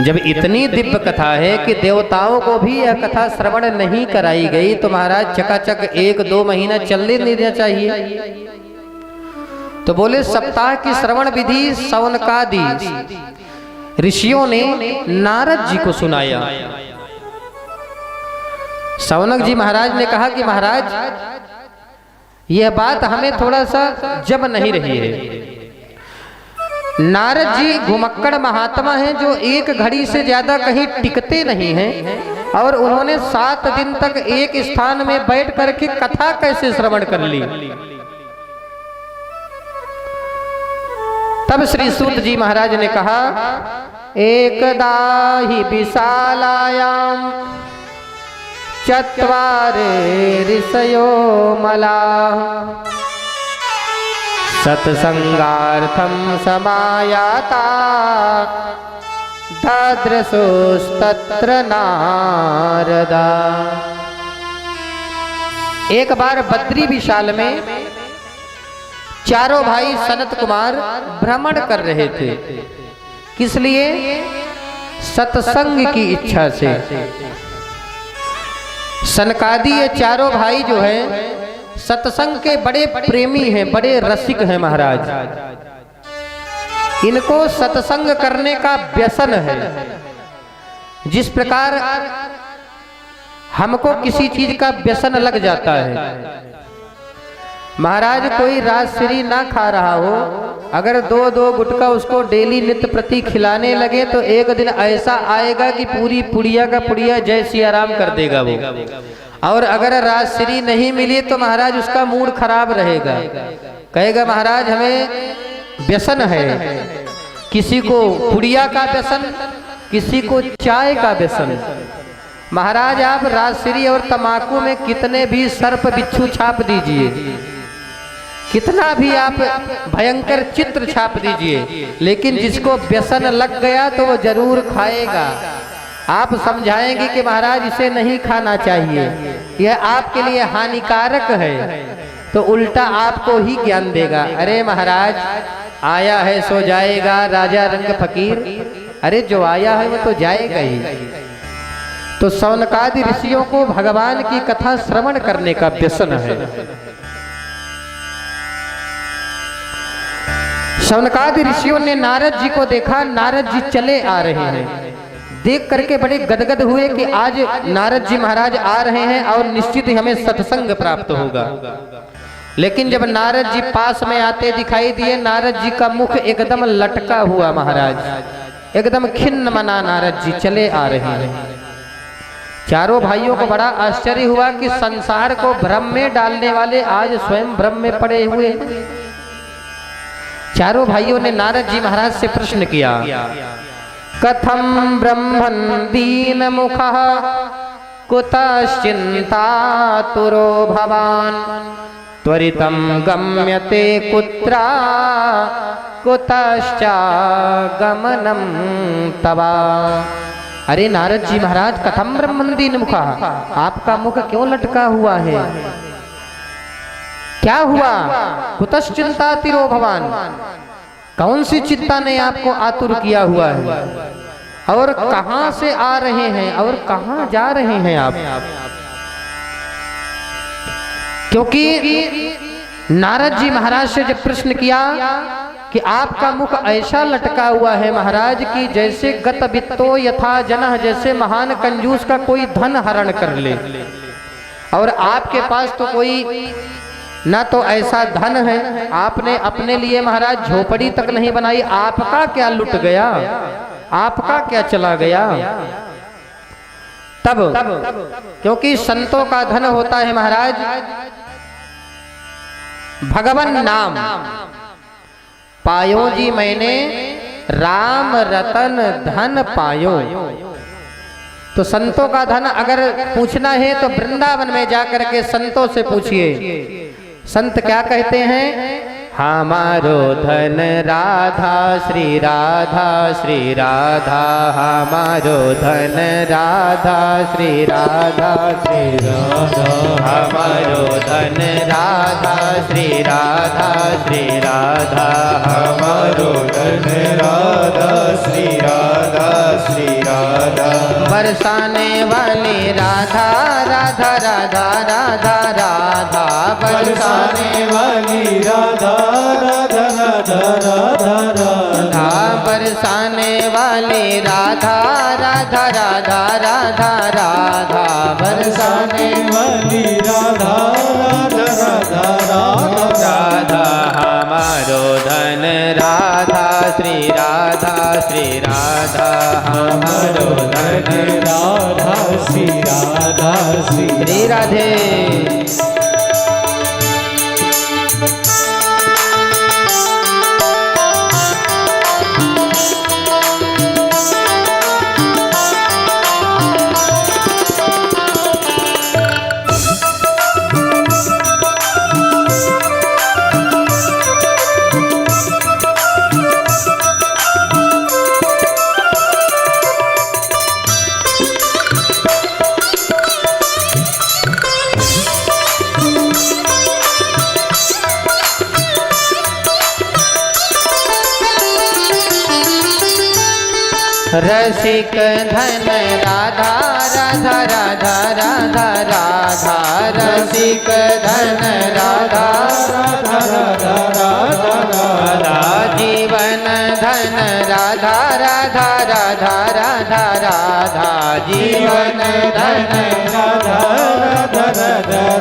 जब इतनी दिव्य कथा है कि देवताओं को भी यह कथा श्रवण नहीं कराई गई तो महाराज चकाचक 1-2 महीना चलने देना चाहिए। तो बोले सप्ताह की श्रवण विधि सौनकादि ऋषियों ने नारद जी को सुनाया। सौनक जी महाराज ने कहा कि महाराज यह बात हमें थोड़ा सा जब नहीं रही है। नारद जी घुमक्कड़ महात्मा हैं जो एक घड़ी से ज्यादा कहीं टिकते नहीं हैं, और उन्होंने 7 दिन तक एक स्थान में बैठ करके कथा कैसे श्रवण कर ली। तब श्री सूत जी महाराज ने कहा, एकदा ही विशालायाम चत्वारे ऋषयो मलाः सत्संगार्थम समायाता ददृशोस्तत्र नारदा। एक बार बद्री विशाल में चारों भाई सनत कुमार भ्रमण कर रहे थे। किस लिए? सत्संग की इच्छा से। सनकादि ये चारों भाई जो हैं सत्संग के बड़े प्रेमी हैं, बड़े रसिक हैं महाराज। इनको सत्संग करने का व्यसन है। जिस प्रकार हमको किसी चीज का व्यसन लग जाता है। महाराज कोई राजश्री ना खा रहा हो, अगर 2-2 गुटखा उसको डेली नित्य प्रति खिलाने लगे तो एक दिन ऐसा आएगा कि पूरी पुड़िया का पुड़िया जय सिया राम कर देगा वो। और अगर राजश्री नहीं मिली तो महाराज उसका मूड खराब रहेगा, कहेगा महाराज हमें व्यसन है। किसी को पुड़िया का व्यसन, किसी को चाय का व्यसन। महाराज आप राजश्री और तमाकू में कितने भी सर्प बिच्छू छाप दीजिए, कितना भी आप भयंकर चित्र छाप दीजिए, लेकिन जिसको व्यसन लग गया तो वो जरूर खाएगा। आप समझाएंगे कि महाराज इसे नहीं खाना चाहिए, यह आपके लिए हानिकारक है, तो उल्टा आपको ही ज्ञान देगा। अरे महाराज आया है सो जाएगा, राजा रंग फकीर। अरे जो आया है वो तो जाएगा ही। तो सौनकादि ऋषियों को भगवान की कथा श्रवण करने का व्यसन है। सौनकादि ऋषियों ने नारद जी को देखा, नारद जी चले आ रहे हैं। देख करके बड़े गदगद हुए कि आज नारद जी महाराज आ रहे हैं और निश्चित ही हमें सत्संग प्राप्त होगा। लेकिन जब नारद जी पास में आते दिखाई दिए, नारद जी का मुख एकदम लटका हुआ महाराज, एकदम खिन्न मना नारद जी चले आ रहे हैं। चारों भाइयों को बड़ा आश्चर्य हुआ कि संसार को भ्रम में डालने वाले आज स्वयं भ्रम में पड़े हुए। चारों भाइयों ने नारद जी महाराज से प्रश्न किया, कथम ब्रह्मन् दीन मुखः कुतश्चिन्तातुरो भवान् त्वरितं गम्यते कुत्रा कुतश्चागमनं तवा। अरे नारद जी महाराज, कथम ब्रह्मन् दीन मुखः, आपका मुख क्यों लटका हुआ है? क्या हुआ? कुतश्चिन्तातिरो भवान्, कौन सी चिंता ने आपको आतुर किया हुआ है? और कहां से आ रहे हैं और कहां जा रहे हैं आप? क्योंकि नारद जी महाराज से जब प्रश्न किया कि आपका मुख ऐसा लटका हुआ है महाराज कि जैसे गत वित्तो यथा जनः, जैसे महान कंजूस का कोई धन हरण कर ले, और आपके पास तो कोई ना तो ऐसा धन है, आपने अपने लिए महाराज झोपड़ी तक नहीं बनाई, आपका क्या लुट गया, आपका क्या चला गया? तब क्योंकि संतों का धन होता है महाराज भगवान नाम। पायो जी मैंने राम रतन धन पायो। तो संतों का धन अगर पूछना है तो वृंदावन में जाकर के संतों से पूछिए। संत क्या कहते हैं? हमारो धन राधा श्री राधा श्री राधा, हमारो धन राधा श्री राधा श्री राधा, हमारो धन राधा श्री राधा श्री राधा, हमारो धन राधा श्री राधा श्री राधा। बरसाने वाली राधा राधा राधा राधा राधा, बरसाने वाली राधा राधा राधा राधा बरसाने वाली राधा राधा राधा राधा राधा बरसाने वाली राधा राधा राधा राधा राधा हमारो धन राधा श्री राधा श्री राधा हमारो धन राधा श्री राधा श्री राधे। रसिक धन राधा राधा राधा राधा राधा रसिक धन राधा राधा राधा राधा जीवन धन राधा राधा राधा राधा राधा जीवन धन राधा राधा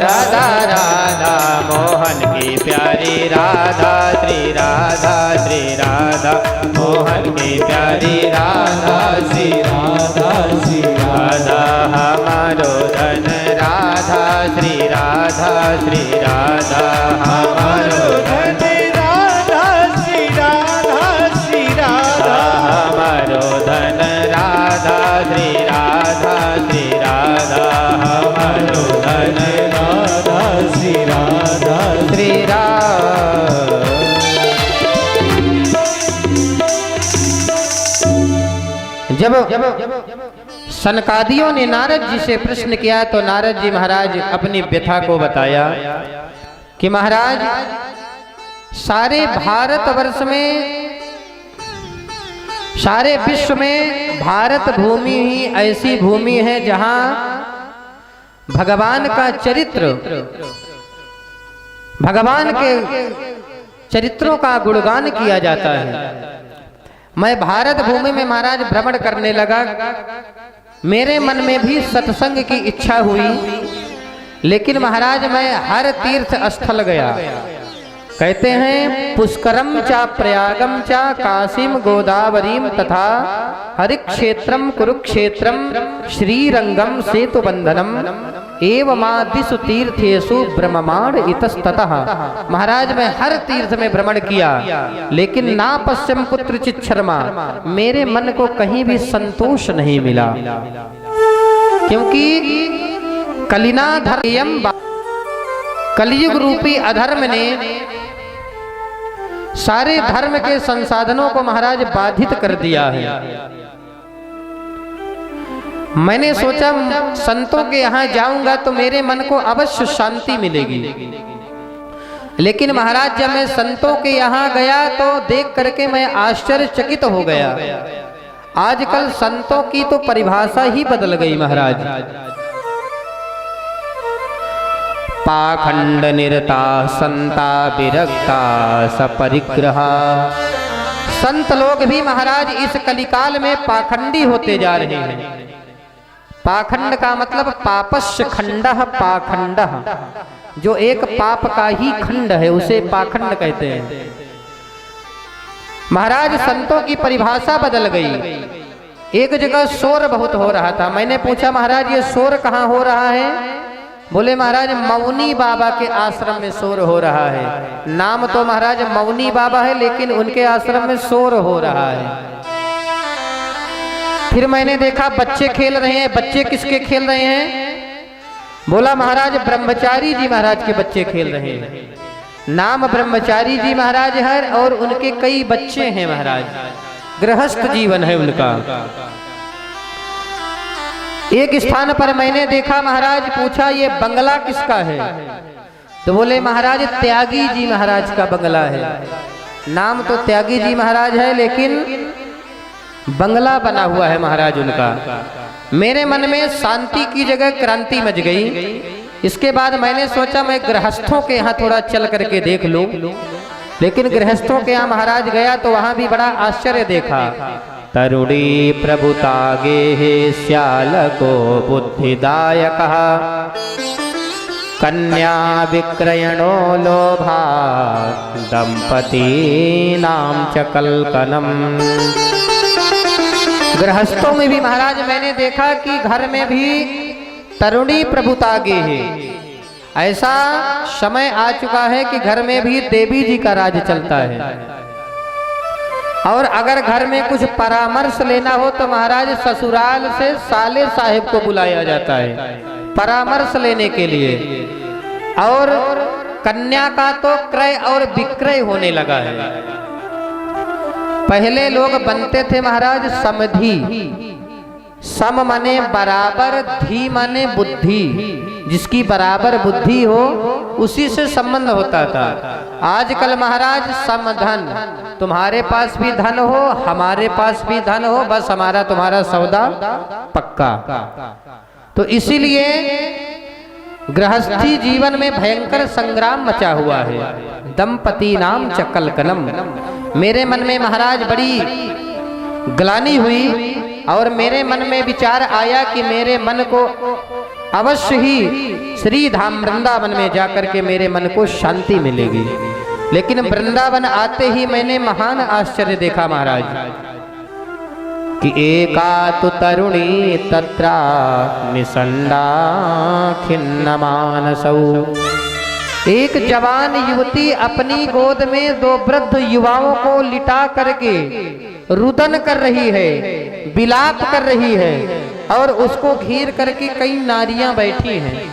राधा राधा मोहन की प्यारी राधा श्री राधा श्री राधा मोहन की प्यारी राधा श्री राधा श्री राधा हमारो धन राधा श्री राधा श्री राधा हमारो धन राधा श्री राधा श्री राधा हमारो धन राधा श्री राधा श्री राधा हमारो धन राधा श्री राधा श्री राधा। जब सनकादियों ने नारद जी से प्रश्न किया तो नारद जी महाराज अपनी व्यथा को बताया कि महाराज सारे भारतवर्ष में सारे विश्व में भारत भूमि ही ऐसी भूमि है जहां भगवान का चरित्र भगवान के चरित्रों का गुणगान किया जाता है। मैं भारत भूमि में महाराज भ्रमण करने लगा, मेरे मन में भी सत्संग की इच्छा हुई, लेकिन महाराज मैं हर तीर्थ स्थल गया। कहते हैं पुष्करम चा प्रयागम चा काशीम गोदावरीम तथा हरिक्षेत्रम कुरुक्षेत्रम श्रीरंगम सेतुबंधनम एवमादिषु तीर्थेषु ब्रह्मांड इतस्ततः। महाराज मैं हर तीर्थ में भ्रमण किया, लेकिन ना पश्चिम कुत्रचित् शर्मा, मेरे मन को कहीं भी संतोष नहीं मिला, क्योंकि कलिनाधर्यम कलयुग रूपी अधर्म ने सारे धर्म के संसाधनों को महाराज बाधित कर दिया है। मैंने सोचा संतों के यहाँ जाऊंगा तो मेरे मन को अवश्य शांति मिलेगी, लेकिन महाराज जब मैं संतों के यहाँ गया तो देख करके मैं आश्चर्यचकित हो गया। आजकल संतों की तो परिभाषा ही बदल गई महाराज। पाखंड निरता संता विरक्ता सपरिग्रहा। संत लोग भी महाराज इस कलिकाल में पाखंडी होते जा रहे हैं। पाखंड का मतलब पापस्य खंडः पाखंडः, जो एक पाप का ही खंड है उसे पाखंड कहते हैं। महाराज संतों की परिभाषा बदल गई। एक जगह शोर बहुत हो रहा था, मैंने पूछा महाराज ये शोर कहाँ हो रहा है? बोले महाराज मौनी बाबा के आश्रम में शोर हो रहा है। नाम तो महाराज मौनी बाबा है, लेकिन उनके आश्रम में शोर हो रहा है। फिर मैंने देखा बच्चे खेल रहे हैं। बच्चे किसके खेल रहे हैं? बोला महाराज ब्रह्मचारी जी महाराज के बच्चे खेल रहे हैं। नाम ब्रह्मचारी जी महाराज है और उनके कई बच्चे हैं महाराज, गृहस्थ जीवन है उनका। एक स्थान पर मैंने देखा महाराज, पूछा ये बंगला किसका है? तो बोले महाराज त्यागी जी महाराज का बंगला है। नाम तो त्यागी जी महाराज है, लेकिन बंगला बना हुआ है महाराज उनका। मेरे मन में शांति की जगह क्रांति मच गई। इसके बाद मैंने सोचा मैं गृहस्थों के यहाँ थोड़ा चल करके देख लूं। लेकिन गृहस्थों के यहाँ महाराज गया तो वहां भी बड़ा आश्चर्य देखा। तरुणी प्रभुतागे हे श्याल को बुद्धिदायक कन्या विक्रयणो लोभा दंपती नाम च कल्कनम। गृहस्थों में भी महाराज मैंने देखा कि घर में भी तरुणी प्रभुतागे है। ऐसा समय आ चुका है कि घर में भी देवी जी का राज चलता है। और अगर घर में कुछ परामर्श लेना हो तो महाराज ससुराल से साले साहिब को बुलाया जाता है परामर्श लेने के लिए। और कन्या का तो क्रय और विक्रय होने लगा है। पहले लोग बनते थे महाराज समधि, सम माने बराबर, धी माने बुद्धि, जिसकी बराबर बुद्धि हो उसी से संबंध होता था। आजकल महाराज समधन, तुम्हारे पास भी धन हो हमारे पास भी धन हो, बस हमारा तुम्हारा सौदा पक्का। तो इसीलिए गृहस्थी जीवन में भयंकर संग्राम मचा हुआ है। दंपति नाम च कल्कनम। मेरे मन में महाराज बड़ी ग्लानि हुई और मेरे मन में विचार आया कि मेरे मन को अवश्य ही श्री धाम वृंदावन में जाकर के मेरे मन को शांति मिलेगी। लेकिन वृंदावन आते ही मैंने महान आश्चर्य देखा महाराज कि एका तु तरुणी तत्रा निसंडा खिन्न मानसौ। एक जवान युवती अपनी गोद में दो वृद्ध युवाओं को लिटा करके रुदन कर रही है, विलाप कर रही है और उसको घेर करके कई नारियां बैठी हैं।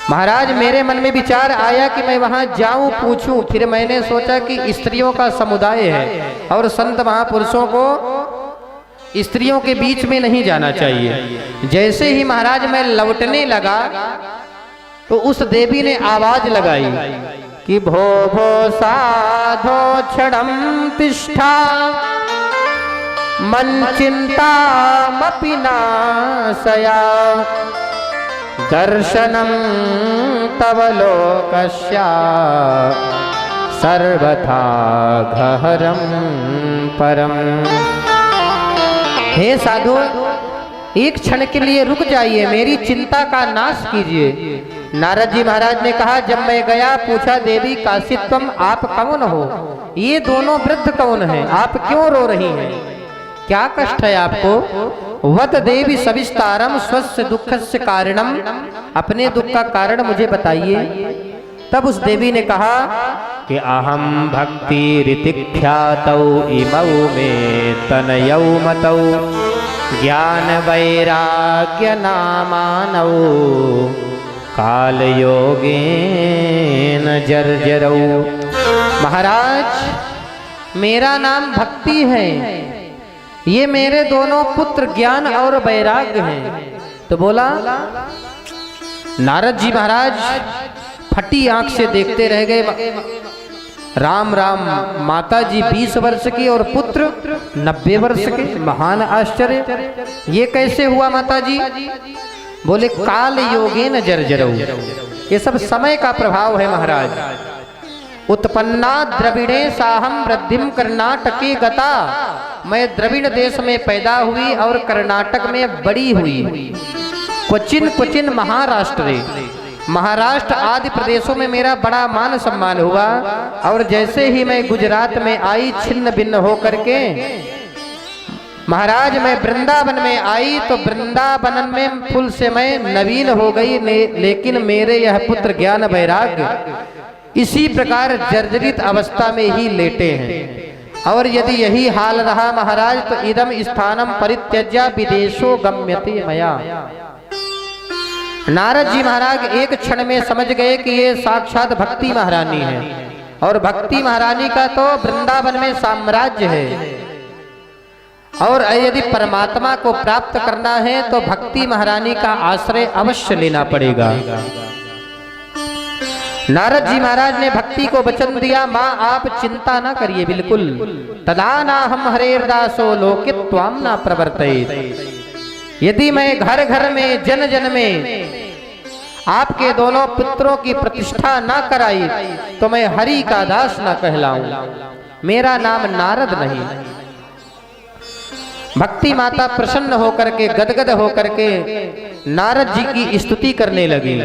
महाराज मेरे मन में विचार आया कि मैं वहां जाऊं पूछूं। फिर मैंने सोचा कि स्त्रियों का समुदाय है और संत महापुरुषों को स्त्रियों के बीच में नहीं जाना चाहिए। जैसे ही महाराज मैं लौटने लगा तो उस देवी ने आवाज लगाई कि भो भो साधो क्षणम तिष्ठा मन चिंता मपि नाशया दर्शनम तव लोकस्या सर्वथा गहरम परम। हे साधु, एक क्षण के लिए रुक जाइए, मेरी चिंता का नाश कीजिए। नारद जी महाराज ने कहा, जब मैं गया पूछा देवी काशित्वम, आप कौन हो? ये दोनों वृद्ध कौन हैं? आप क्यों रो रही हैं? क्या कष्ट है आपको? वत देवी सविस्तारम स्वस्य दुःखस्य कारणम, अपने दुख का कारण मुझे बताइए। तब उस देवी ने कहा कि अहम भक्ति ऋतिख्यातौ इमौ में तनयौ मतौ ज्ञान वैराग्य नामानौ काल योगेन जर्जरौ। महाराज मेरा नाम भक्ति है, ये मेरे दोनों पुत्र ज्ञान और वैराग्य हैं। तो बोला नारद जी महाराज फटी आंख से देखते रह गए। राम राम, माता जी 20 वर्ष की और पुत्र 90 वर्ष के। महान आश्चर्य, ये कैसे हुआ माता जी? बोले काल योगेन जर्जरौ, ये सब समय का प्रभाव है महाराज। उत्पन्ना द्रविड़े साहम वृद्धिम कर्नाटके गता, मैं द्रविड़ देश में पैदा हुई और कर्नाटक में बड़ी हुई। क्वचिन क्वचिन महाराष्ट्र, महाराष्ट्र आदि प्रदेशों में मेरा बड़ा मान सम्मान हुआ। और जैसे ही मैं गुजरात में आई छिन्न भिन्न होकर के महाराज मैं वृंदावन में आई तो वृंदावन में फुल से मैं नवीन हो गई। लेकिन मेरे यह पुत्र ज्ञान वैराग्य इसी प्रकार जर्जरित अवस्था में ही लेटे हैं। और यदि यही हाल रहा महाराज तो इदम स्थानम परित्यज्य विदेशो गम्यते मया। नारद जी महाराज एक क्षण में समझ गए कि ये साक्षात भक्ति महारानी है और भक्ति महारानी का तो वृंदावन में साम्राज्य है। और यदि परमात्मा को प्राप्त करना है तो भक्ति महारानी का आश्रय अवश्य लेना पड़ेगा। नारद जी महाराज ने भक्ति को वचन दिया, माँ आप चिंता ना करिए बिल्कुल। तदा ना हम हरेर्दासो लोके त्वाम ना प्रवर्तयेत्। यदि मैं घर घर में जन जन में आपके दोनों पुत्रों की प्रतिष्ठा ना कराई तो मैं हरि का दास ना कहलाऊं, मेरा नाम नारद नहीं। भक्ति माता प्रसन्न होकर के गदगद होकर के नारद जी की स्तुति करने लगी।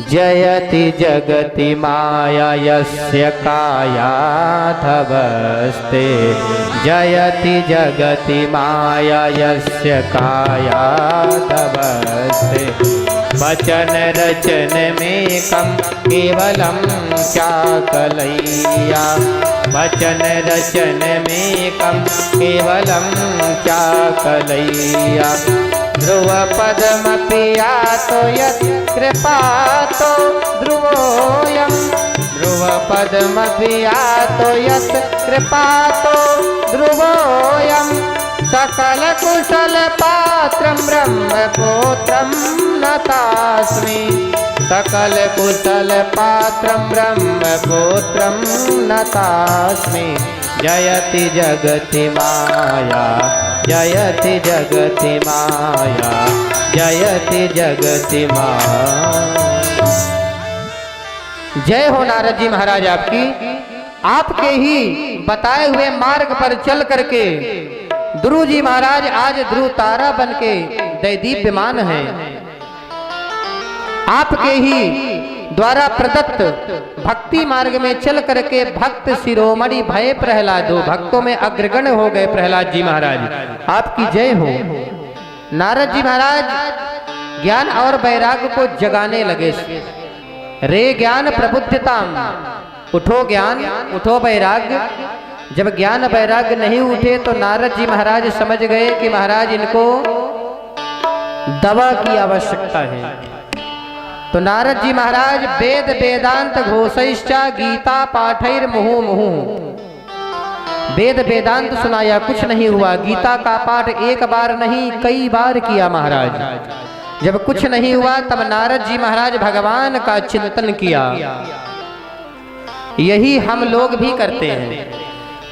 जयति जगति माया यस्य काया धवस्ते, जयति जगति माया यस्य काया धवस्ते। वचन रचन में कम केवलम चाकलैया, वचन रचन में कम केवलम चाकलैया। ध्रुव पदमपि यातो यत् कृपातो ध्रुवोऽयं, ध्रुव पदमपि यातो यत् कृपातो ध्रुवोऽयं। सकल कुशल पात्रं ब्रह्मपुत्रं नतास्मि, सकल कुशल पात्रं ब्रह्मपुत्रं नतास्मि। जयति जगति माया, जयति जगति माया, जयति जगति माया। जय हो नारद जी महाराज आपकी। आपके ही बताए हुए मार्ग पर चल करके ध्रुव जी महाराज आज ध्रुव तारा बनके दैदीप्यमान हैं। आपके ही द्वारा प्रदत्त भक्ति मार्ग में चल करके भक्त शिरोमणि भय प्रहलादो, भक्तों में अग्रगण्य हो गए प्रहलाद जी महाराज। आपकी जय हो। नारद जी महाराज ज्ञान और वैराग्य को जगाने लगे। रे ज्ञान प्रबुद्धताम, उठो ज्ञान उठो वैराग्य। जब ज्ञान वैराग्य नहीं उठे तो नारद जी महाराज समझ गए कि महाराज इनको दवा की आवश्यकता है। तो नारद जी महाराज वेद वेदांत घोषैश्चा गीता पाठैर मुहु मुहु, वेद वेदांत सुनाया, कुछ नहीं हुआ। गीता का पाठ एक बार नहीं कई बार किया महाराज। जब कुछ नहीं हुआ तब नारद जी महाराज भगवान का चिंतन किया। यही हम लोग भी करते हैं।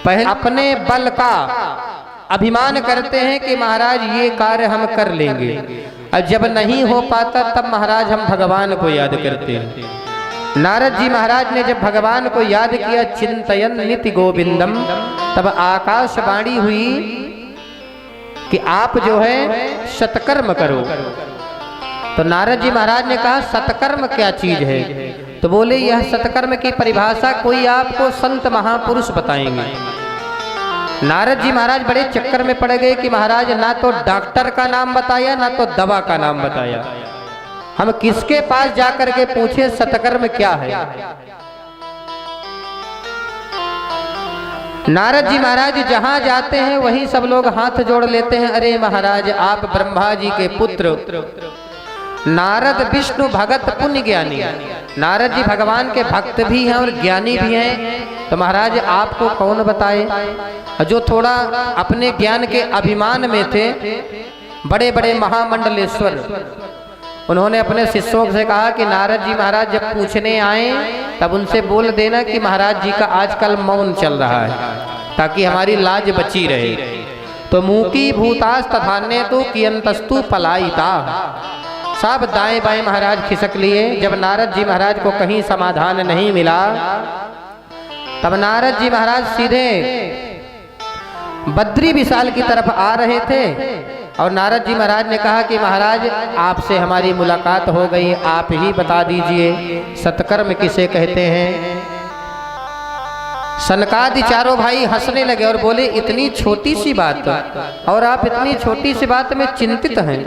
पहले अपने बल का अभिमान करते हैं कि महाराज ये कार्य हम कर लेंगे, और जब नहीं हो पाता तब महाराज हम भगवान को याद करते हैं। नारद जी महाराज ने जब भगवान को याद किया, चिंतयन नित्य गोविंदम, तब आकाशवाणी हुई कि आप जो है सत्कर्म करो। तो नारद जी महाराज ने कहा सत्कर्म क्या चीज है? तो बोले यह सत्कर्म की परिभाषा कोई आपको संत महापुरुष बताएंगे। नारद जी महाराज बड़े चक्कर में पड़ गए कि महाराज ना तो डॉक्टर का नाम बताया ना तो दवा का नाम बताया, हम किसके पास जाकर के पूछे सत्कर्म क्या है? नारद जी महाराज जहां जाते हैं वहीं सब लोग हाथ जोड़ लेते हैं। अरे महाराज आप ब्रह्मा जी के पुत्र, नारद विष्णु भगत पुण्य ज्ञानी। नारद जी भगवान के भक्त भी हैं और ज्ञानी भी हैं, तो महाराज आपको कौन बताए? जो थोड़ा अपने ज्ञान के अभिमान में थे, बड़े बड़े महामंडलेश्वर, उन्होंने अपने शिष्यों से कहा कि नारद जी महाराज जब पूछने आए तब उनसे बोल देना कि महाराज जी का आजकल मौन चल रहा है, ताकि हमारी लाज बची रहे। तो मुकी भूतास तथान्य तो कियंतस्तु पलायिता, सब दाएं बाएं महाराज खिसक लिए। जब नारद जी महाराज को कहीं समाधान नहीं मिला तब नारद जी महाराज सीधे बद्री विशाल की तरफ आ रहे थे, और नारद जी महाराज ने कहा कि महाराज आपसे हमारी मुलाकात हो गई, आप ही बता दीजिए सत्कर्म किसे कहते हैं। सनकादि चारों भाई हंसने लगे और बोले इतनी छोटी सी बात, और आप इतनी छोटी सी बात में चिंतित हैं।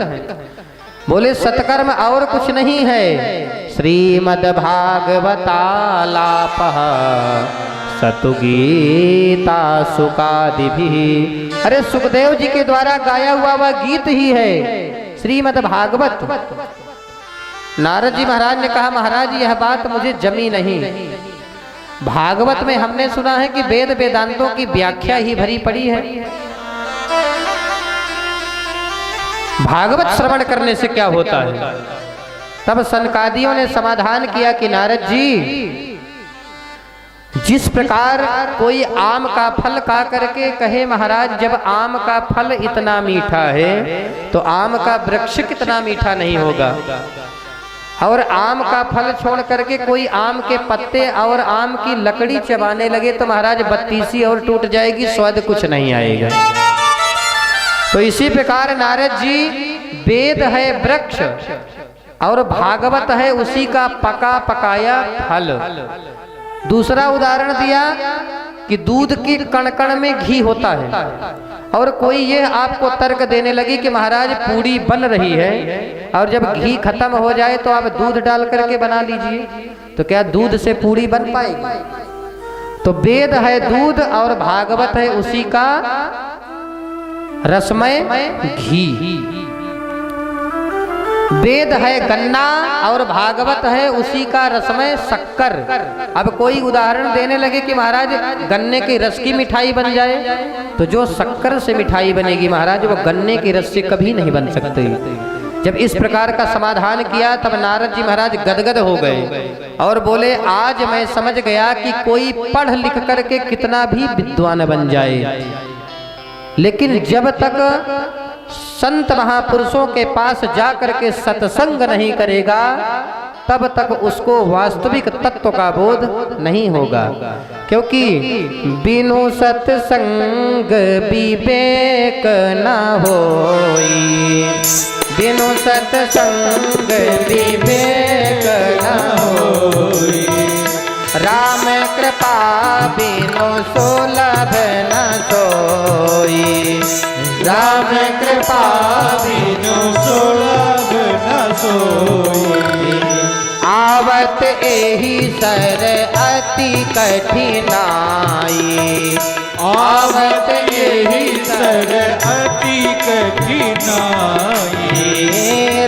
बोले सत्कर्म और कुछ नहीं है, श्रीमद् भागवतालापः सतुगीता सुकादिभिः। अरे सुखदेव जी के द्वारा गाया हुआ वह गीत ही है श्रीमद् भागवत। नारद जी महाराज ने कहा महाराज यह बात मुझे जमी नहीं। भागवत में हमने सुना है कि वेद वेदांतों की व्याख्या ही भरी पड़ी है, भागवत श्रवण करने से क्या होता है? तब सनकादियों ने समाधान किया कि नारद जी, जिस प्रकार कोई आम का फल खा करके कहे महाराज जब आम का फल इतना मीठा है तो आम का वृक्ष कितना मीठा नहीं होगा। और आम का फल छोड़ करके कोई आम के पत्ते और आम की लकड़ी चबाने लगे तो महाराज बत्तीसी और टूट जाएगी, स्वाद कुछ नहीं आएगा। तो इसी प्रकार नारद जी, वेद है वृक्ष और भागवत है उसी का पका पकाया फल। दूसरा उदाहरण दिया कि दूध की कण कण में घी होता है, और कोई ये आपको तर्क देने लगी कि महाराज पूड़ी बन रही है और जब घी खत्म हो जाए तो आप दूध डाल करके बना लीजिए, तो क्या दूध से पूड़ी बन पाएगी? तो वेद है दूध और भागवत है उसी का रसमय घी। वेद है गन्ना और भागवत है उसी का रसमय शक्कर। अब कोई उदाहरण देने लगे कि महाराज गन्ने के रस की मिठाई बन जाए, तो जो शक्कर से मिठाई बनेगी महाराज वो गन्ने के रस से कभी नहीं बन सकती। जब इस प्रकार का समाधान किया तब नारद जी महाराज गदगद हो गए और बोले, आज मैं समझ गया कि कोई पढ़ लिख करके कितना भी विद्वान बन जाए, लेकिन जब तक संत महापुरुषों के पास जा करके सत्संग नहीं करेगा तब तक उसको वास्तविक तत्व का बोध नहीं होगा। क्योंकि बिनु सत्संग विवेक न होई, बिनु सत्संग विवेक न होई, राम कृपा बिनु सुलभ न सोई, राम कृपा बिनु सुलभ न सोई, आवत एही सर अति कठिनाई, आवत यही सर अति कठिनाई,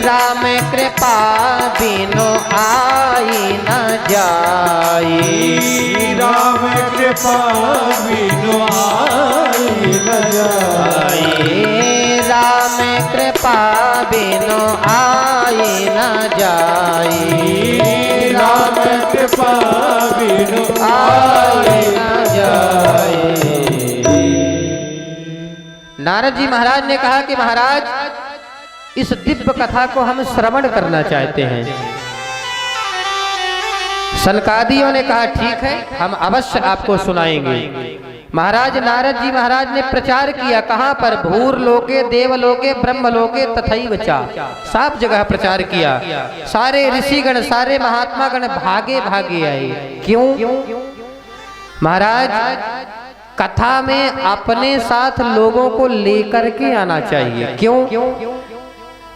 राम कृपा बिनु आई न जाई, राम कृपा बिनु आई न जाई, राम कृपा बिनु आई न जाई, राम कृपा बिनु आई न जाई। नारद जी महाराज ने कहा कि महाराज इस दिव्य कथा को हम श्रवण करना चाहते हैं। सनकादियों ने कहा ठीक है, हम अवश्य आपको सुनाएंगे। महाराज नारद जी महाराज ने प्रचार किया, कहां पर? भूर लोके, देवलोके, ब्रह्मलोके तथैव चा, सब जगह प्रचार किया। सारे ऋषिगण, सारे महात्मागण भागे भागे आए। क्यों? महाराज कथा में अपने साथ लोगों को लेकर के आना चाहिए। क्यों?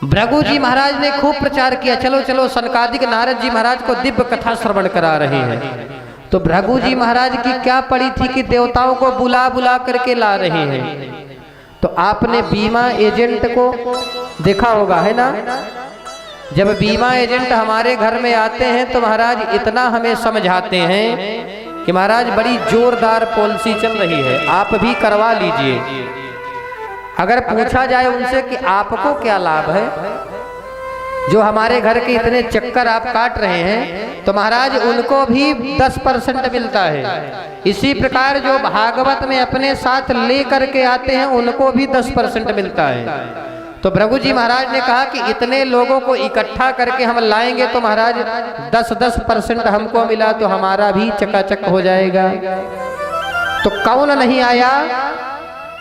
भृगु जी महाराज ने खूब प्रचार किया, चलो चलो सनकादिक नारद जी महाराज को दिव्य कथा श्रवण करा रहे हैं। तो भृगु जी महाराज की क्या पड़ी थी कि देवताओं को बुला बुला करके ला रहे हैं। तो आपने बीमा एजेंट को देखा होगा, है ना? जब बीमा एजेंट हमारे घर में आते हैं तो महाराज इतना हमें समझाते हैं कि महाराज बड़ी जोरदार पॉलिसी चल रही है, आप भी करवा लीजिए। अगर पूछा जाए उनसे कि आपको क्या लाभ है, जो हमारे घर के इतने चक्कर आप काट रहे हैं, तो महाराज उनको भी 10% मिलता है। इसी प्रकार जो भागवत में अपने साथ ले करके आते हैं उनको भी 10% मिलता है। तो भृगु जी महाराज ने कहा कि इतने लोगों को इकट्ठा करके हम लाएंगे तो महाराज 10% हमको मिला तो हमारा भी चकाचक हो जाएगा। तो कौन नहीं आया?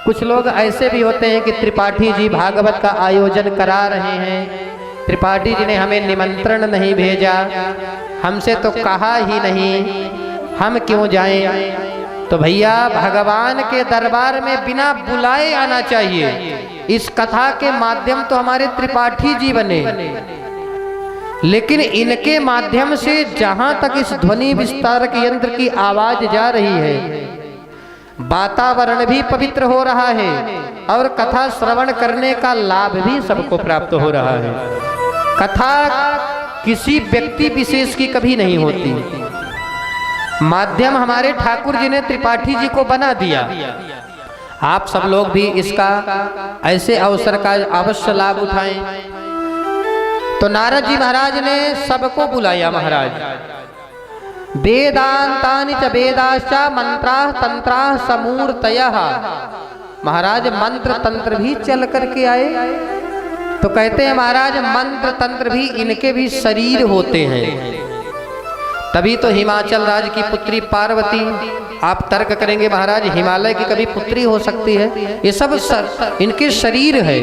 कुछ लोग ऐसे भी होते हैं कि त्रिपाठी जी भागवत का आयोजन करा रहे हैं, त्रिपाठी जी ने हमें निमंत्रण नहीं भेजा, हमसे तो कहा ही नहीं, हम क्यों जाएं? तो भैया भगवान के दरबार में बिना बुलाए आना चाहिए। इस कथा के माध्यम तो हमारे त्रिपाठी जी बने, लेकिन इनके माध्यम से जहां तक इस ध्वनि विस्तारक यंत्र की आवाज जा रही है, वातावरण भी पवित्र हो रहा है और कथा श्रवण करने का लाभ भी सबको प्राप्त हो रहा है। कथा किसी व्यक्ति विशेष की कभी नहीं होती, माध्यम हमारे ठाकुर जी ने त्रिपाठी जी को बना दिया। आप सब लोग भी इसका ऐसे अवसर का अवश्य लाभ उठाएं। तो नारद जी महाराज ने सबको बुलाया। महाराज वेदांतानि च वेदाश्च मंत्राः तंत्राः समूर्तयः, महाराज मंत्र तंत्र भी चल करके आए तो कहते हैं महाराज मंत्र तंत्र भी इनके भी शरीर होते हैं। तभी तो हिमाचल राज्य की पुत्री पार्वती, आप तर्क करेंगे महाराज हिमालय की कभी पुत्री हो सकती है? ये सब इनके शरीर है।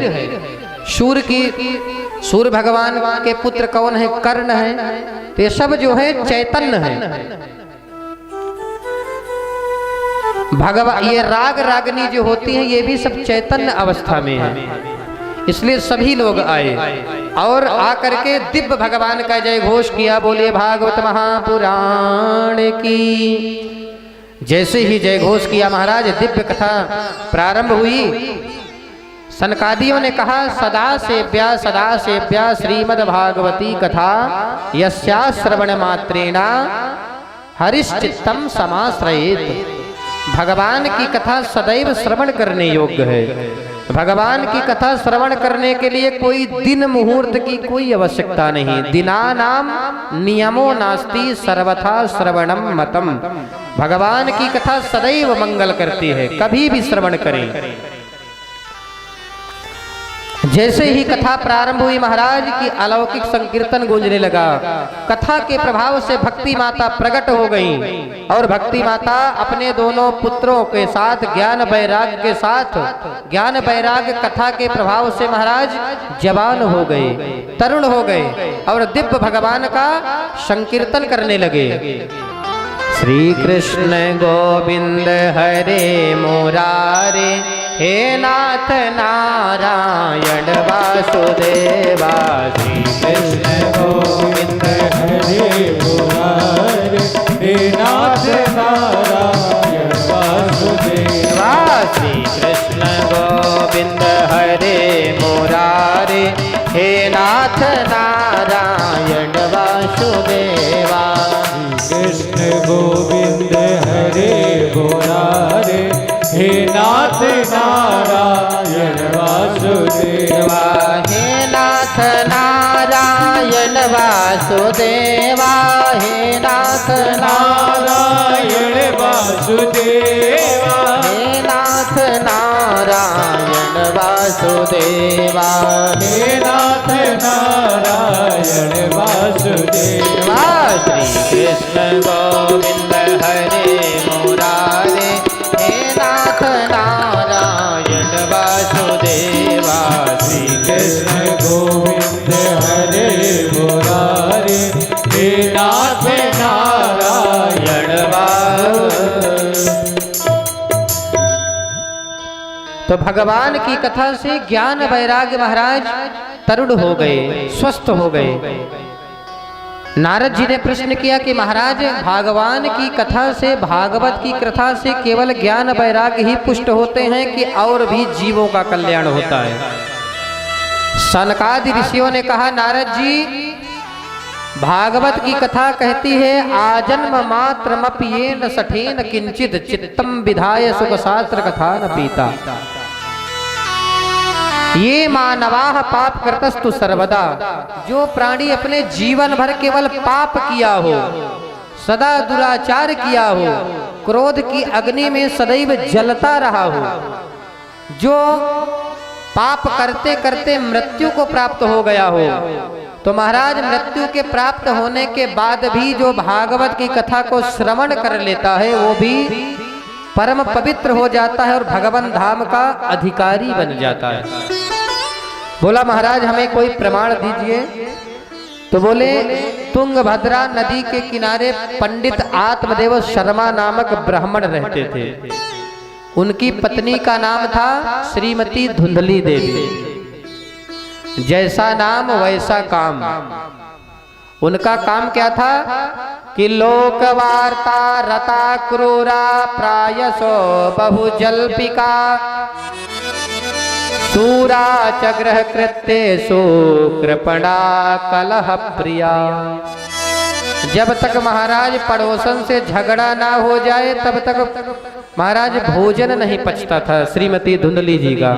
सूर्य भगवान के पुत्र कौन है? कर्ण है। तो ये सब जो है चैतन्य है। भगवान ये राग रागनी जो होती हैं ये भी सब चैतन्य अवस्था में है। इसलिए सभी लोग आए और आकर के दिव्य भगवान का जय घोष किया। बोलिए भागवत महापुराण की। जैसे ही जय घोष किया महाराज दिव्य कथा प्रारंभ हुई। सनकादियों ने कहा सदा सेव्या श्रीमद् भागवती कथा यस्या श्रवण मात्रेणा हरिश्चित्तम समाश्रयेत। भगवान की कथा सदैव श्रवण करने योग्य है। भगवान की कथा श्रवण करने के लिए कोई दिन मुहूर्त की कोई आवश्यकता नहीं। दिनानाम नियमो नास्ति सर्वथा श्रवणम मतम। भगवान की कथा सदैव मंगल करती है, कभी भी श्रवण करें। जैसे ही कथा प्रारंभ हुई महाराज की अलौकिक संकीर्तन गूंजने लगा। कथा के प्रभाव से भक्ति माता प्रकट हो गई और भक्ति माता अपने दोनों पुत्रों के साथ ज्ञान वैराग्य के साथ, ज्ञान वैराग्य कथा के प्रभाव से महाराज जवान हो गए, तरुण हो गए और दिव्य भगवान का संकीर्तन करने लगे। श्री कृष्ण गोविंद हरे मुरारे हे नाथ नारायण वासुदेवा। श्री कृष्ण गोविंद हरे मुरारे हे नाथ नारायण वासुदेवा। श्री कृष्ण गोविंद हरे मुरारे हे नाथ नारायण वासुदेवा। कृष्ण गोविंद हरे मुरारे हे नाथ नारायण वासुदेवा। हे नाथ नारायण वासुदेवा। हे नाथ नारायण वासुदेवा। हे नाथ नारायण वासुदेवा। हे नाथ नारायण वासुदेवा। श्री कृष्ण गोविंद हरे मुरारे हे नाथ नारायण वासुदेवा। श्री कृष्ण गोविंद हरे मुरारे हे नाथ नारायण तो भगवान की कथा से ज्ञान वैराग्य महाराज तरुण हो गए, स्वस्थ हो गए। नारद जी ने प्रश्न किया कि महाराज भगवान की कथा से, भागवत की कथा से केवल ज्ञान वैराग्य ही पुष्ट होते हैं कि और भी जीवों का कल्याण होता है? सनकादि ऋषियों ने कहा नारद जी भागवत की कथा कहती है आजन्म मात्रमप्येन सठेन किंचित चित्तम विधाय सुख शास्त्र कथा न पीता। ये मानवाह पाप कृतस्तु सर्वदा। जो प्राणी अपने जीवन भर केवल पाप किया हो, सदा दुराचार किया हो, क्रोध की अग्नि में सदैव जलता रहा हो, जो पाप करते करते मृत्यु को प्राप्त हो गया हो, तो महाराज मृत्यु के प्राप्त होने के बाद भी जो भागवत की कथा को श्रवण कर लेता है वो भी परम पवित्र हो जाता है और भगवान धाम का अधिकारी बन जाता है। बोला महाराज हमें कोई प्रमाण दीजिए। तो बोले तुंगभद्रा नदी के किनारे पंडित आत्मदेव शर्मा नामक ब्राह्मण रहते थे। उनकी पत्नी का नाम था श्रीमती धुंधली देवी। जैसा नाम वैसा काम। उनका काम क्या था कि लोक वार्ता रता क्रूरा प्रायसो बहुजल्पिका सूरा चग्रह कृत्येषु कृपणा कलह प्रिया। जब तक महाराज पड़ोसन से झगड़ा ना हो जाए तब तक महाराज भोजन नहीं पचता था श्रीमती धुंधली जी का।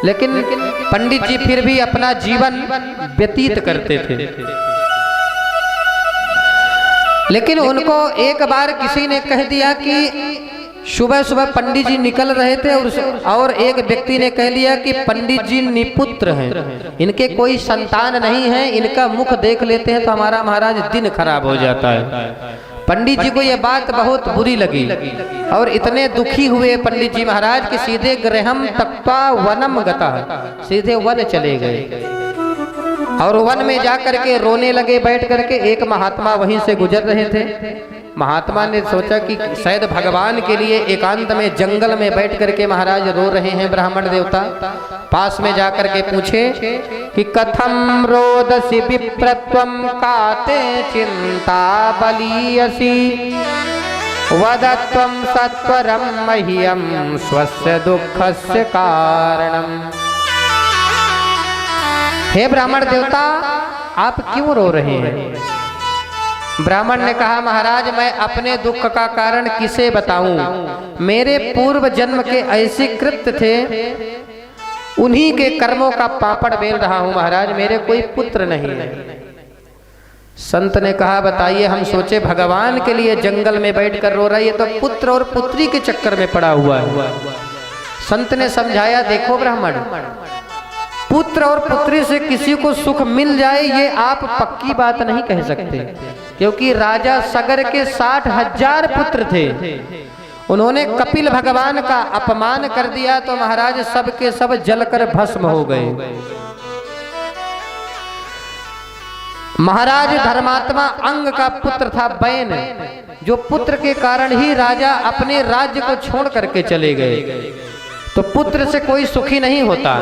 लेकिन पंडित जी फिर भी अपना जीवन व्यतीत करते थे। लेकिन उनको एक बार किसी ने कह दिया कि सुबह सुबह पंडित जी निकल रहे थे और एक व्यक्ति ने कह लिया कि पंडित जी निपुत्र हैं, इनके कोई संतान नहीं है, इनका मुख देख लेते हैं तो हमारा महाराज दिन खराब हो जाता है। पंडित जी को यह बात बहुत बुरी लगी और इतने दुखी हुए पंडित जी महाराज कि सीधे गृहम त्यक्त्वा वनम गतः, सीधे वन चले गए और वन में जाकर के रोने लगे बैठ करके। एक महात्मा वहीं से गुजर रहे थे। महात्मा ने सोचा कि शायद भगवान के लिए एकांत में जंगल में बैठ करके महाराज रो रहे हैं ब्राह्मण देवता। पास में जाकर के पूछे कि कथम रोदसी विप्रत्वम काते चिंता बलीयसी वदत्वम सत्वरम मह्यम स्वस्य दुःखस्य कारणम। हे ब्राह्मण देवता, आप क्यों रो रहे हैं? ब्राह्मण ने कहा, महाराज मैं अपने दुख का कारण किसे बताऊं? मेरे पूर्व जन्म के ऐसे कृत्य थे, उन्हीं के कर्मों का पापड़ बेल रहा हूं महाराज, मेरे कोई पुत्र नहीं है। संत ने कहा, बताइए। हम सोचे भगवान के लिए जंगल में बैठकर रो रहा है, ये तो पुत्र और पुत्री के चक्कर में पड़ा हुआ है। संत ने समझाया, देखो ब्राह्मण, पुत्र और पुत्री से किसी को सुख मिल जाए ये आप पक्की बात नहीं कह सकते, क्योंकि राजा सगर के 60,000 पुत्र थे। उन्होंने कपिल भगवान का अपमान कर दिया तो महाराज सब के सब जलकर भस्म हो गए। महाराज धर्मात्मा अंग का पुत्र था बैन, जो पुत्र के कारण ही राजा अपने राज्य को छोड़ करके चले गए। तो पुत्र से कोई सुखी नहीं होता।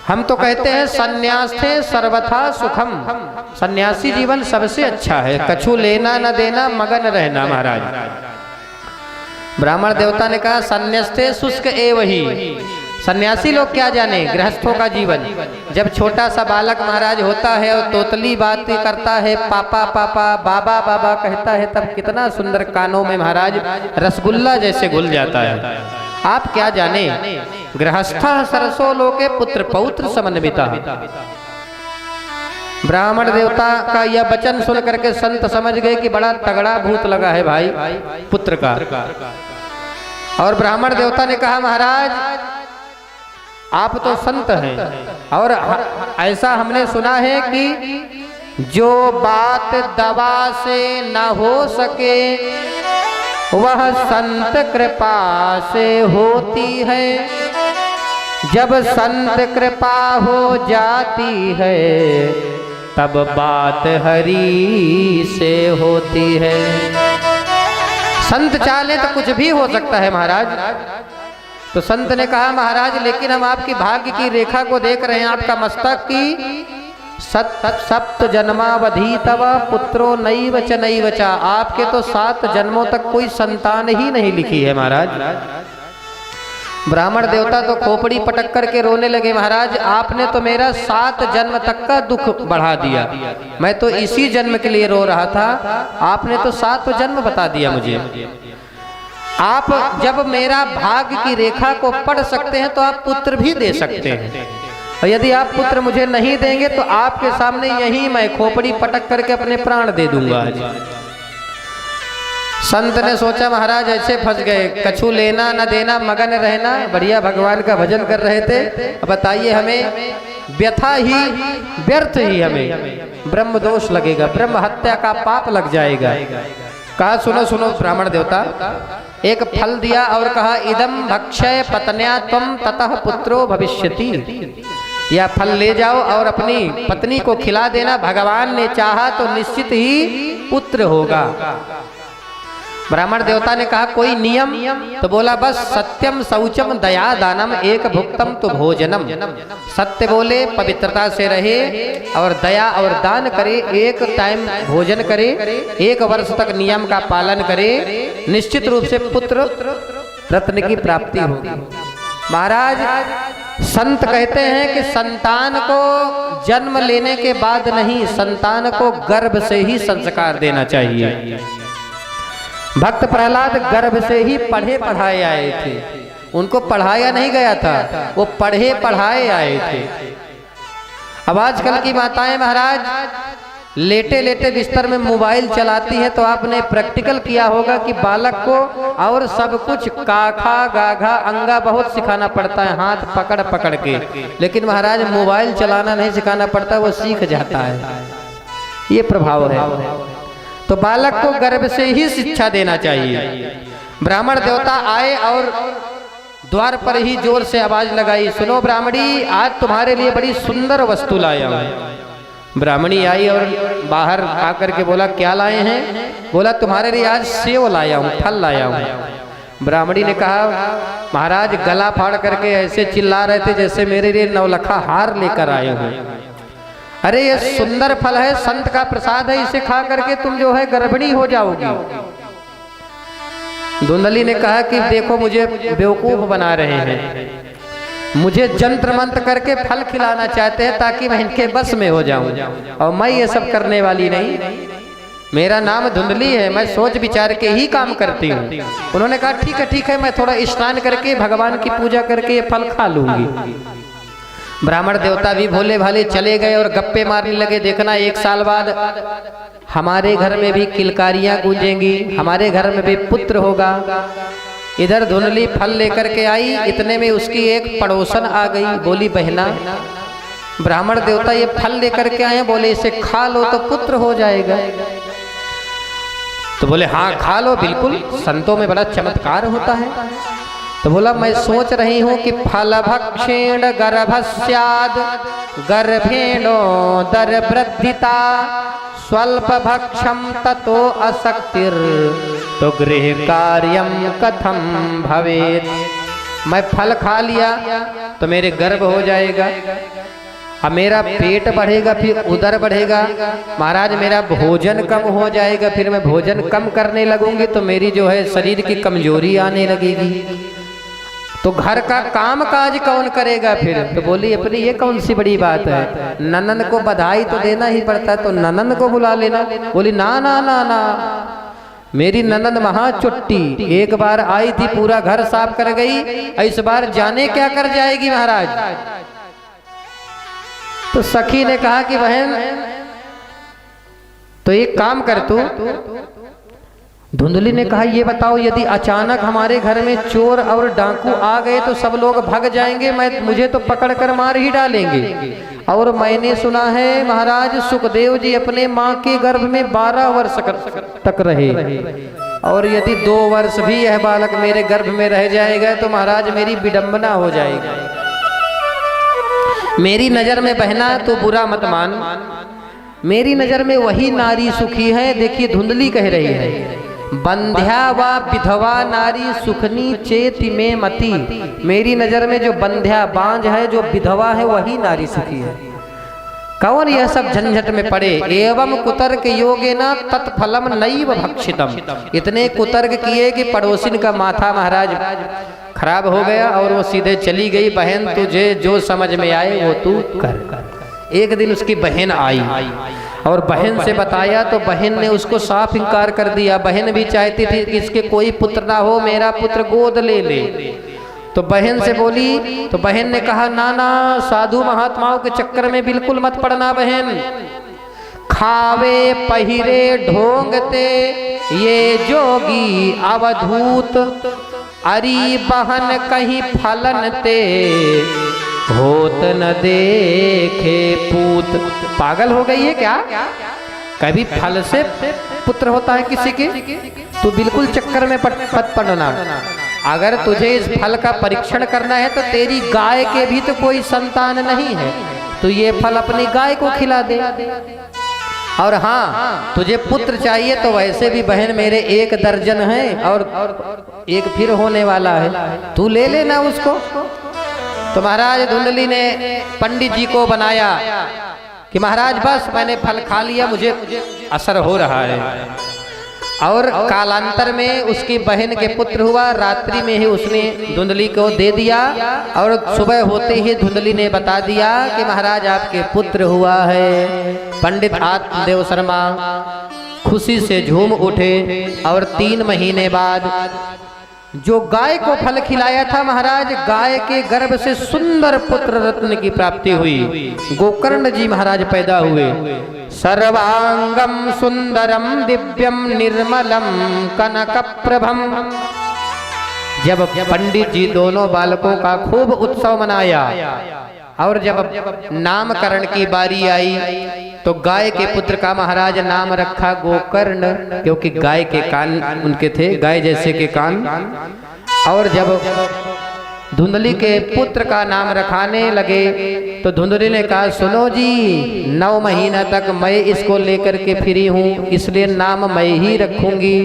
हम तो कहते हैं सन्यास थे सर्वथा सुखम, सन्यासी जीवन सबसे अच्छा है, कछु लेना न देना मगन रहना। महाराज ब्राह्मण देवता ने कहा, सन्यास्ते शुष्क एव ही। सन्यासी लोग क्या जाने गृहस्थों का जीवन। जब छोटा सा बालक महाराज होता है और तोतली बात करता है, पापा पापा बाबा बाबा कहता है, तब कितना सुंदर कानों में महाराज रसगुल्ला जैसे घुल जाता है। आप क्या जाने, गृहस्थ सरसो लोके पुत्र पौत्र समन्विता। ब्राह्मण देवता का यह वचन सुन करके संत समझ गए कि बड़ा तगड़ा भूत लगा है भाई पुत्र का। और ब्राह्मण देवता ने कहा, महाराज आप तो संत हैं और ऐसा हमने सुना है कि जो बात दवा से न हो सके वह संत कृपा से होती है, जब संत कृपा हो जाती है तब बात हरि से होती है। संत चाहे तो कुछ भी हो सकता है महाराज। तो संत ने कहा, महाराज लेकिन हम आपकी भाग्य की रेखा को देख रहे हैं, आपका मस्तक की सप्त जन्मावधि तव पुत्रो नैव च नैव च। आपके तो 7 जन्मों तक कोई संतान ही नहीं लिखी है महाराज। ब्राह्मण देवता तो खोपड़ी पटक करके रोने लगे, महाराज आपने तो मेरा 7 जन्म तक का दुख बढ़ा दिया, मैं तो इसी जन्म के लिए रो रहा था, आपने तो 7 जन्म बता दिया मुझे। आप जब मेरा भाग्य की रेखा को पढ़ सकते हैं तो आप पुत्र भी दे सकते हैं, और यदि आप पुत्र मुझे नहीं देंगे तो आपके सामने यही मैं खोपड़ी पटक करके अपने प्राण दे दूंगा। संत ने सोचा, महाराज ऐसे फंस गए, कछु लेना न देना मगन रहना, बढ़िया भगवान का भजन कर रहे थे, बताइए हमें व्यथा ही व्यर्थ ही हमें ब्रह्म दोष लगेगा, ब्रह्म हत्या का पाप लग जाएगा। कहा, सुनो सुनो ब्राह्मण देवता, एक फल दिया और कहा, इदम भक्षय पत्न्या त्वं ततः पुत्रो भविष्यति। यह फल ले जाओ और अपनी पत्नी को खिला देना, भगवान ने चाहा तो निश्चित ही पुत्र होगा। ब्राह्मण देवता ने कहा, कोई नियम? तो बोला, बस सत्यम शौचम दया दानम एक भुक्तम तो भोजनम। सत्य बोले, पवित्रता से रहे और दया और दान करे, एक टाइम भोजन करे, 1 वर्ष तक नियम का पालन करे, निश्चित रूप से पुत्र रत्न की प्राप्ति होगी। महाराज संत कहते हैं कि संतान को जन्म लेने के बाद नहीं, संतान को गर्भ से ही संस्कार देना चाहिए। भक्त प्रहलाद गर्भ से ही पढ़े पढ़ाए आए थे, उनको पढ़ाया नहीं गया था, वो पढ़े पढ़ाए आए थे। अब आजकल की माताएं महाराज लेटे लेटे बिस्तर में मोबाइल चलाती है, तो आपने प्रैक्टिकल किया होगा कि बालक को और सब कुछ काखा गाघा अंगा बहुत सिखाना पड़ता है, हाथ पकड़ पकड़ के, लेकिन महाराज मोबाइल चलाना नहीं सिखाना पड़ता, वो सीख जाता है। ये प्रभाव है। तो बालक को गर्भ से ही शिक्षा देना चाहिए। ब्राह्मण देवता आए और द्वार पर ही जोर से आवाज लगाई, सुनो ब्राह्मणी, आज तुम्हारे लिए बड़ी सुंदर वस्तु लाया हूं। ब्राह्मणी आई और बाहर आकर के बोला, क्या लाए हैं? बोला, तुम्हारे लिए आज सेव लाया हूं, फल लाया हूं। ब्राह्मणी ने कहा, महाराज गला फाड़ करके ऐसे चिल्ला रहे थे जैसे मेरे लिए नौलखा हार लेकर आए हो। अरे ये सुंदर फल है, संत का प्रसाद है, इसे खा करके तुम जो है गर्भिणी हो जाओगी। धुंधली ने कहा कि देखो मुझे बेवकूफ बना रहे हैं, मुझे जंत्र मंत्र करके फल खिलाना चाहते हैं ताकि मैं इनके बस में हो जाऊं, और मैं ये सब करने वाली नहीं। मेरा नाम धुंधली है, मैं सोच विचार के ही काम करती हूँ। उन्होंने कहा ठीक है, मैं थोड़ा स्नान करके भगवान की पूजा करके ये फल खा लूंगी। ब्राह्मण देवता भी भोले भाले चले गए और गप्पे मारने लगे। देखना 1 साल बाद हमारे घर में भी किलकारियां गूंजेंगी, हमारे घर में भी पुत्र होगा। इधर धुंधली फल लेकर के आई, इतने में उसकी एक पड़ोसन आ गई, बोली, बहना ब्राह्मण देवता ये फल लेकर के आए, बोले इसे खा लो तो पुत्र हो जाएगा। तो बोले हाँ खा लो, बिल्कुल, संतों में बड़ा चमत्कार होता है। तो बोला, मैं सोच रही हूँ कि फल भक्षेण गर्भस्याद गर्भेणो दर वृद्धिता स्वल्प भक्षम ततो अशक्तिर तो गृह कार्यम कथम भवेत। मैं फल खा लिया तो मेरे गर्भ हो जाएगा, अब मेरा पेट बढ़ेगा, फिर उदर बढ़ेगा, महाराज मेरा भोजन कम हो जाएगा, फिर मैं भोजन कम करने लगूंगी तो मेरी जो है शरीर की कमजोरी आने लगेगी, तो घर का काम काज कौन करेगा फिर? तो बोली, अपनी ये कौन सी बड़ी बात है, ननन को बधाई तो देना ही पड़ता है, तो ननन को बुला लेना। बोली, ना ना ना ना, मेरी ननन महा चुट्टी, एक बार आई थी पूरा घर साफ कर गई, इस बार जाने क्या कर जाएगी महाराज। तो सखी ने कहा कि बहन तो एक काम कर तू। धुंधली ने कहा, ये बताओ यदि अचानक हमारे घर में चोर और डाकू आ गए तो सब लोग भाग जाएंगे, मुझे तो पकड़ कर मार ही डालेंगे। और मैंने सुना है महाराज सुखदेव जी अपने माँ के गर्भ में 12 वर्ष तक रहे, और यदि 2 वर्ष भी यह बालक मेरे गर्भ में रह जाएगा तो महाराज मेरी विडंबना हो जाएगी। मेरी नजर में बहना तो बुरा मत मान, मेरी नजर में वही नारी सुखी है। देखिए धुंधली कह रही है, बंध्या व विधवा नारी सुखनी चेति में मति। मेरी नजर में जो बंध्या बांझ है, जो विधवा है, वही नारी सुखी है। कौन यह सब झंझट में पड़े। एवं कुतर्क योगेना तत्फलम नैव भक्षितम। इतने कुतर्क किए कि पड़ोसिन का माथा महाराज खराब हो गया और वो सीधे चली गई। बहन तुझे जो समझ में आए वो तू कर। एक दिन उसकी बहन आई और बहन से बताया तो बहन ने उसको साफ इनकार कर दिया। बहन भी चाहती थी कि इसके कोई पुत्र ना हो, मेरा पुत्र गोद ले ले। तो बहन से बोली तो बहन ने कहा, ना ना, साधु महात्माओं के चक्कर में बिल्कुल मत पड़ना बहन। खावे पहिरे ढोंगते ये जोगी अवधूत, अरी बहन कहीं फलन ते होत न देखे पूत। पागल हो गई है क्या? कभी फल से पुत्र होता है किसी के? तो बिल्कुल चक्कर में मत पड़ना। अगर तुझे इस फल का परीक्षण करना है तो तेरी गाय के भी तो कोई संतान नहीं है, तो ये फल अपनी गाय को खिला दे। और हाँ, तुझे पुत्र चाहिए तो वैसे भी बहन मेरे 1 दर्जन है और एक फिर होने वाला है, तू ले लेना उसको। तो महाराज धुंधली ने पंडित जी को बनाया कि महाराज बस मैंने फल खा लिया, मुझे असर हो रहा है। और कालांतर में उसकी बहन के पुत्र हुआ। रात्रि में ही उसने धुंधली को दे दिया और सुबह होते ही धुंधली ने बता दिया कि महाराज आपके पुत्र हुआ है। पंडित आत्मदेव शर्मा खुशी से झूम उठे और 3 महीने बाद जो गाय को फल खिलाया था महाराज, गाय के गर्भ से सुंदर पुत्र रत्न की प्राप्ति हुई। गोकर्ण जी महाराज पैदा हुए। सर्वांगम सुंदरम दिव्यम निर्मलम कनक प्रभम। जब पंडित जी दोनों बालकों का खूब उत्सव मनाया और जब नामकरण की बारी आई तो गाय के पुत्र का महाराज नाम रखा गोकर्ण, क्योंकि गाय के कान उनके थे, गाय जैसे के कान। और जब धुंधली के पुत्र का नाम रखाने लगे तो धुंधली ने कहा, सुनो जी, 9 महीना तक मैं इसको लेकर के फिरी हूँ, इसलिए नाम मैं ही रखूंगी।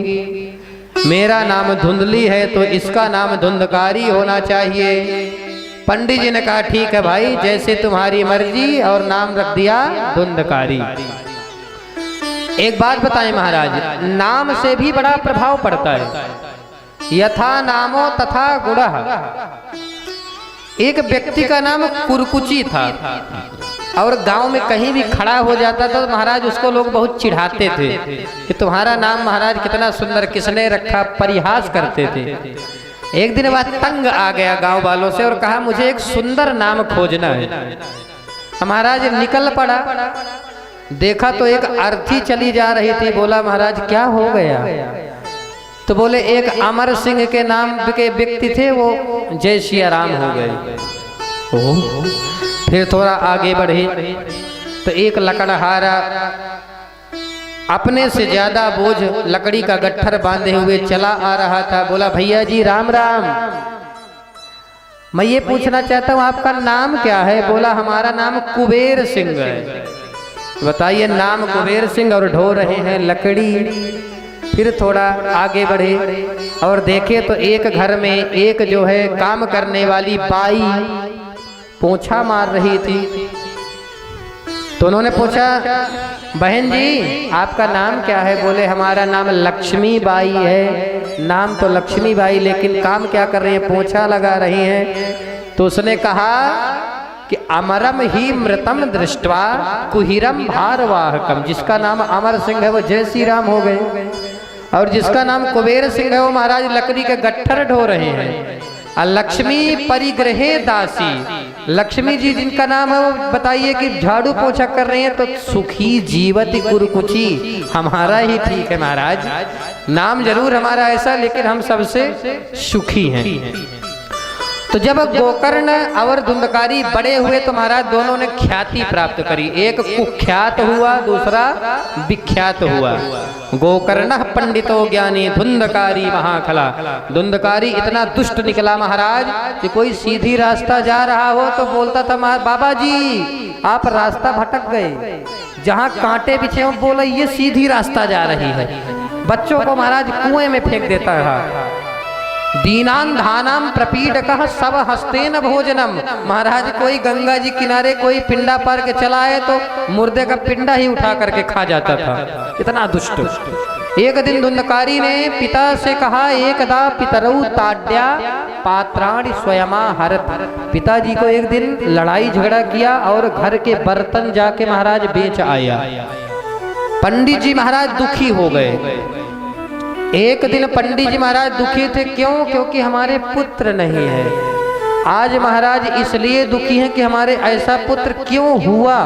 मेरा नाम धुंधली है तो इसका नाम धुंधकारी होना चाहिए। पंडित जी ने कहा, ठीक है भाई, जैसे तुम्हारी मर्जी, और नाम रख दिया धुंधकारी। एक बात बताएं महाराज, नाम से भी बड़ा प्रभाव पड़ता है। यथा नामो तथा गुणः। एक व्यक्ति का नाम कुरकुची था और गांव में कहीं भी खड़ा हो जाता था तो महाराज उसको लोग बहुत चिढ़ाते थे कि तुम्हारा नाम महाराज कितना सुंदर, किसने रखा, परिहास करते थे। एक दिन बाद तंग आ गया गांव वालों से और कहा, मुझे एक सुंदर नाम खोजना है। महाराज निकल पड़ा, देखा तो एक अर्थी चली जा रही थी। बोला, महाराज क्या हो गया? तो बोले, एक अमर सिंह के नाम के व्यक्ति थे, वो जय सिया राम हो गए। फिर थोड़ा आगे बढ़े तो एक लकड़हारा अपने से ज्यादा बोझ लकड़ी का गट्ठर बांधे हुए चला आ रहा था। बोला, भैया जी राम राम, मैं ये पूछना चाहता हूँ आपका नाम क्या है? बोला, हमारा नाम कुबेर सिंह है। बताइए, नाम कुबेर सिंह और ढो रहे हैं लकड़ी। फिर थोड़ा आगे बढ़े और देखे तो एक घर में एक जो है काम करने वाली बाई पोंछा मार रही थी। तो उन्होंने पूछा, बहन जी आपका नाम क्या है? बोले, हमारा नाम लक्ष्मी बाई है। नाम तो लक्ष्मी बाई, लेकिन काम क्या कर रही है? पोंछा लगा रही हैं। तो उसने कहा कि अमरम ही मृतम दृष्टवा कुहिरम भारवाहकम। जिसका नाम अमर सिंह है वो जय श्री राम हो गए, और जिसका नाम कुबेर सिंह है वो महाराज लकड़ी के गट्ठर ढो रहे हैं। लक्ष्मी परिग्रहे दासी, लक्ष्मी जी जिनका नाम है वो बताइए कि झाड़ू पोछा कर रही है। तो सुखी जीवति कुरकुची, हमारा ही ठीक है महाराज, नाम जरूर हमारा ऐसा, लेकिन हम सबसे सुखी हैं। तो जब गोकर्ण और धुंधकारी बड़े हुए तो महाराज दोनों ने ख्याति प्राप्त करी। एक कुख्यात हुआ, दूसरा विख्यात हुआ। गोकर्ण पंडितो ज्ञानी धुंधकारी महाखला। धुंधकारी इतना दुष्ट निकला महाराज कि कोई सीधी रास्ता जा रहा हो तो बोलता था, बाबा जी आप रास्ता भटक गए, जहाँ कांटे बिछे हो बोला ये सीधी रास्ता जा रही है। बच्चों को महाराज कुएं में फेंक देता है। दीनान धानाम प्रपीडकः सब हस्तेन भोजनम। महाराज कोई गंगा जी किनारे कोई पिंडा पार के चला है तो मुर्दे का पिंडा ही उठा करके खा जाता था, इतना दुष्ट। एक दिन धुंधकारी ने पिता से कहा, एकदा पितरऊ ताड्या पात्राणि स्वयमा हरत। पिताजी को एक दिन लड़ाई झगड़ा किया और घर के बर्तन जाके महाराज बेच आया। पंडित जी महाराज दुखी हो गए। एक दिन पंडित जी महाराज दुखी थे, क्यों? क्योंकि हमारे पुत्र नहीं है। आज महाराज इसलिए दुखी हैं कि हमारे ऐसा पुत्र क्यों हुआ।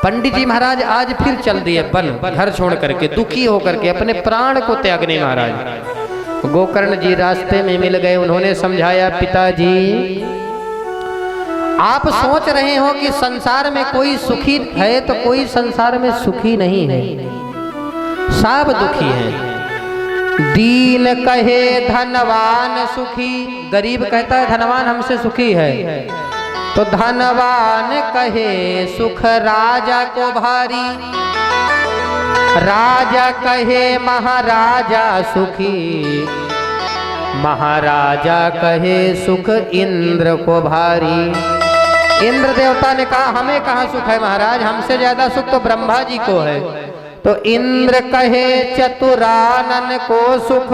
पंडित जी महाराज आज फिर चल दिए वन, घर छोड़ करके, दुखी होकर के, अपने प्राण को त्यागने महाराज। गोकर्ण जी रास्ते में मिल गए। उन्होंने समझाया, पिताजी आप सोच रहे हो कि संसार में कोई सुखी है तो कोई संसार में सुखी नहीं है, सब दुखी हैं। दीन कहे धनवान सुखी, गरीब कहता है धनवान हमसे सुखी है, तो धनवान कहे सुख राजा को भारी। राजा कहे महाराजा सुखी, महाराजा कहे सुख इंद्र को भारी। इंद्र देवता ने कहा, हमें कहाँ सुख है महाराज, हमसे ज्यादा सुख तो ब्रह्मा जी को है। तो इंद्र कहे चतुरानन को सुख,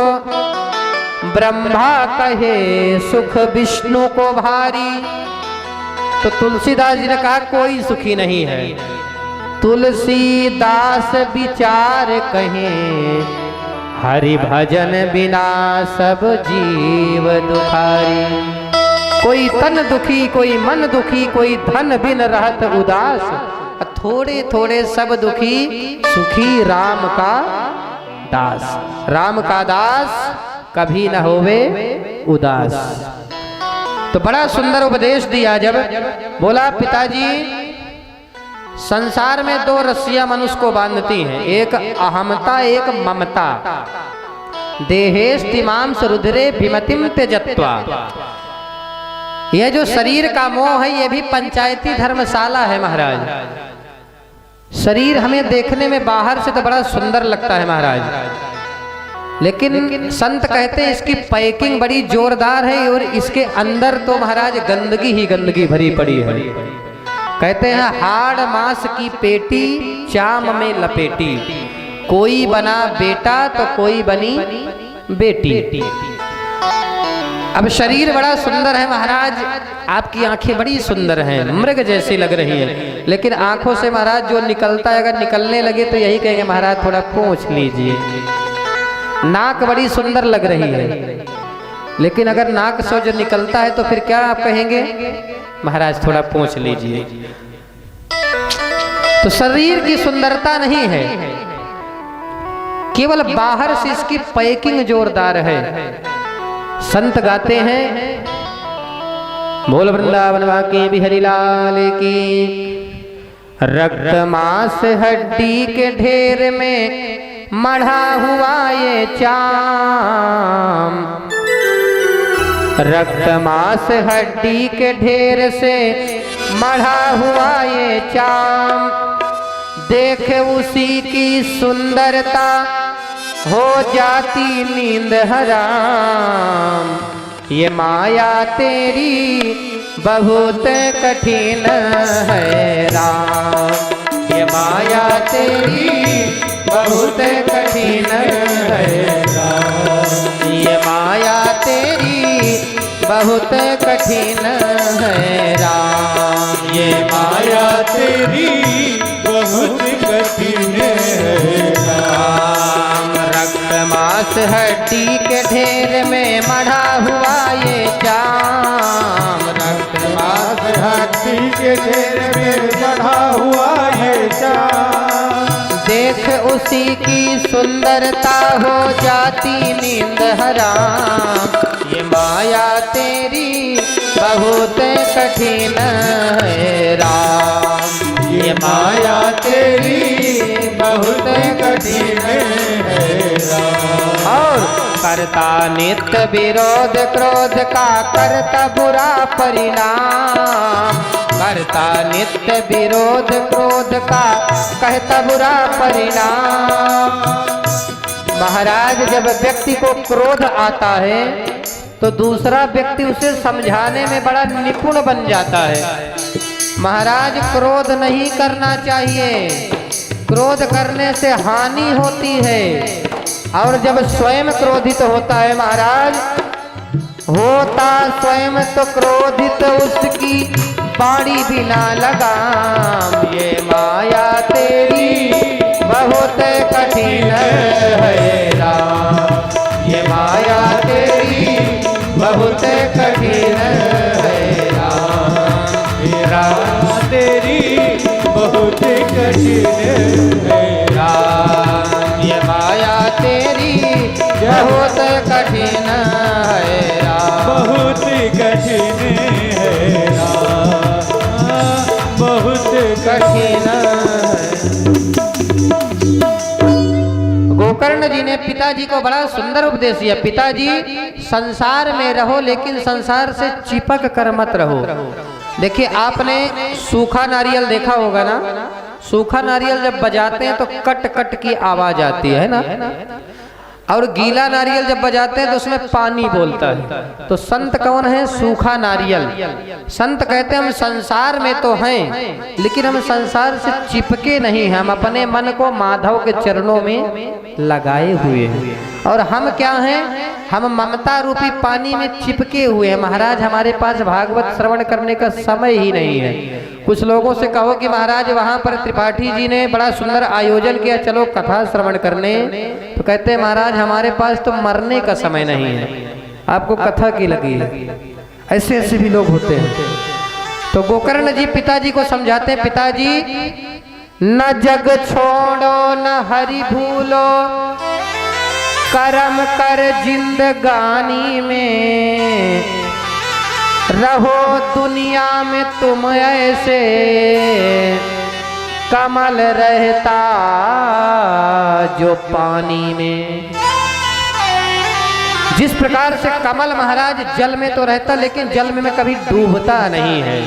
ब्रह्मा कहे सुख विष्णु को भारी। तो तुलसीदास जी ने कहा, कोई सुखी नहीं है। तुलसीदास विचार कहे हरि भजन बिना सब जीव दुखारी। कोई तन दुखी, कोई मन दुखी, कोई धन बिन रहत उदास। थोड़े थोड़े सब दुखी, सुखी राम का दास। राम का दास कभी न होवे उदास। तो बड़ा सुंदर उपदेश दिया जब बोला, पिताजी संसार में दो रस्सियां मनुष्य को बांधती हैं, एक अहमता, एक ममता। देहेस्तिमांस रुधिरे विमतिम त्यजत्वा। यह जो शरीर का मोह है, यह भी पंचायती धर्मशाला है महाराज। शरीर हमें देखने में बाहर से तो बड़ा सुंदर लगता है महाराज, लेकिन संत कहते हैं इसकी पैकिंग बड़ी जोरदार है और इसके अंदर तो महाराज गंदगी ही गंदगी भरी पड़ी है। कहते हैं हाड़ मांस की पेटी चाम में लपेटी, कोई बना बेटा तो कोई बनी बेटी। अब शरीर बड़ा सुंदर है महाराज, आपकी आंखें बड़ी सुंदर हैं, मृग जैसी लग रही हैं, लेकिन आंखों से महाराज जो निकलता है, अगर निकलने लगे तो यही कहेंगे महाराज थोड़ा पोंछ लीजिए। नाक बड़ी सुंदर लग रही है, लेकिन अगर नाक से जो निकलता है तो फिर क्या आप कहेंगे महाराज थोड़ा पोंछ लीजिए। तो शरीर की सुंदरता नहीं है, केवल बाहर से इसकी पैकिंग जोरदार है। संत गाते हैं, बोल वृंदावन वाके बिहारी लाल की। रक्त मांस हड्डी के ढेर में मढ़ा हुआ ये चाम, रक्त मांस हड्डी के ढेर से मढ़ा हुआ ये चाम। देख उसी की सुंदरता हो जाती नींद हराम। ये माया तेरी बहुत कठिन है राम, ये माया तेरी बहुत कठिन है राम, ये माया तेरी बहुत कठिन है राम, ये माया तेरी बहुत कठिन है राम। रक्त मांस हड्डी के ढेर में मढ़ा हुआ ये चाम, रक्त मांस हड्डी के ढेर में मढ़ा हुआ ये चाम। देख उसी की सुंदरता हो जाती नींद हराम। ये माया तेरी बहुत कठिन है राम, ये माया तेरी बहुत कठिन है राम। और करता नित्य विरोध क्रोध का करता बुरा परिणाम, करता नित्य विरोध क्रोध का कहता बुरा परिणाम। महाराज जब व्यक्ति को क्रोध आता है तो दूसरा व्यक्ति उसे समझाने में बड़ा निपुण बन जाता है। महाराज क्रोध नहीं करना चाहिए, क्रोध करने से हानि होती है। और जब स्वयं क्रोधित होता है महाराज, होता स्वयं तो क्रोधित उसकी बाड़ी भी ना लगाम। ये माया तेरी बहुत कठिन है राम, ये माया तेरी बहुत कठिन है राम, राम तेरी बहुत कठिन है राम, ये माया तेरी बहुत कठिन है राम, बहुत कठिन है राम, बहुत कठिन है। गोकर्ण जी ने पिताजी को बड़ा सुंदर उपदेश दिया, पिताजी संसार में रहो लेकिन संसार से चिपक कर मत रहो। देखिए आपने सूखा नारियल देखा होगा ना, सूखा नारियल जब बजाते हैं तो कट कट की आवाज आती है ना, और गीला नारियल जब बजाते हैं तो उसमें पानी बोलता है। तो संत कौन है? सूखा नारियल। संत कहते हैं हम संसार में तो हैं लेकिन हम संसार से चिपके नहीं हैं, हम अपने मन को माधव के चरणों में लगाए हुए हैं। और हम क्या हैं? हम ममता रूपी पानी में चिपके हुए हैं। महाराज हमारे पास भागवत श्रवण करने का समय ही नहीं है, कुछ लोगों से कहो कि महाराज वहाँ पर त्रिपाठी जी ने बड़ा सुंदर आयोजन किया, चलो कथा श्रवण करने, तो कहते हैं महाराज हमारे पास तो मरने का समय नहीं है, आपको कथा की लगी है। ऐसे ऐसे भी लोग होते हैं। तो गोकर्ण जी पिताजी को समझाते हैं, पिताजी न जग छोड़ो न हरि भूलो, कर्म कर जिंदगानी में, रहो दुनिया में तुम ऐसे, कमल रहता जो पानी में। जिस प्रकार से कमल महाराज जल में तो रहता लेकिन जल में कभी डूबता नहीं है,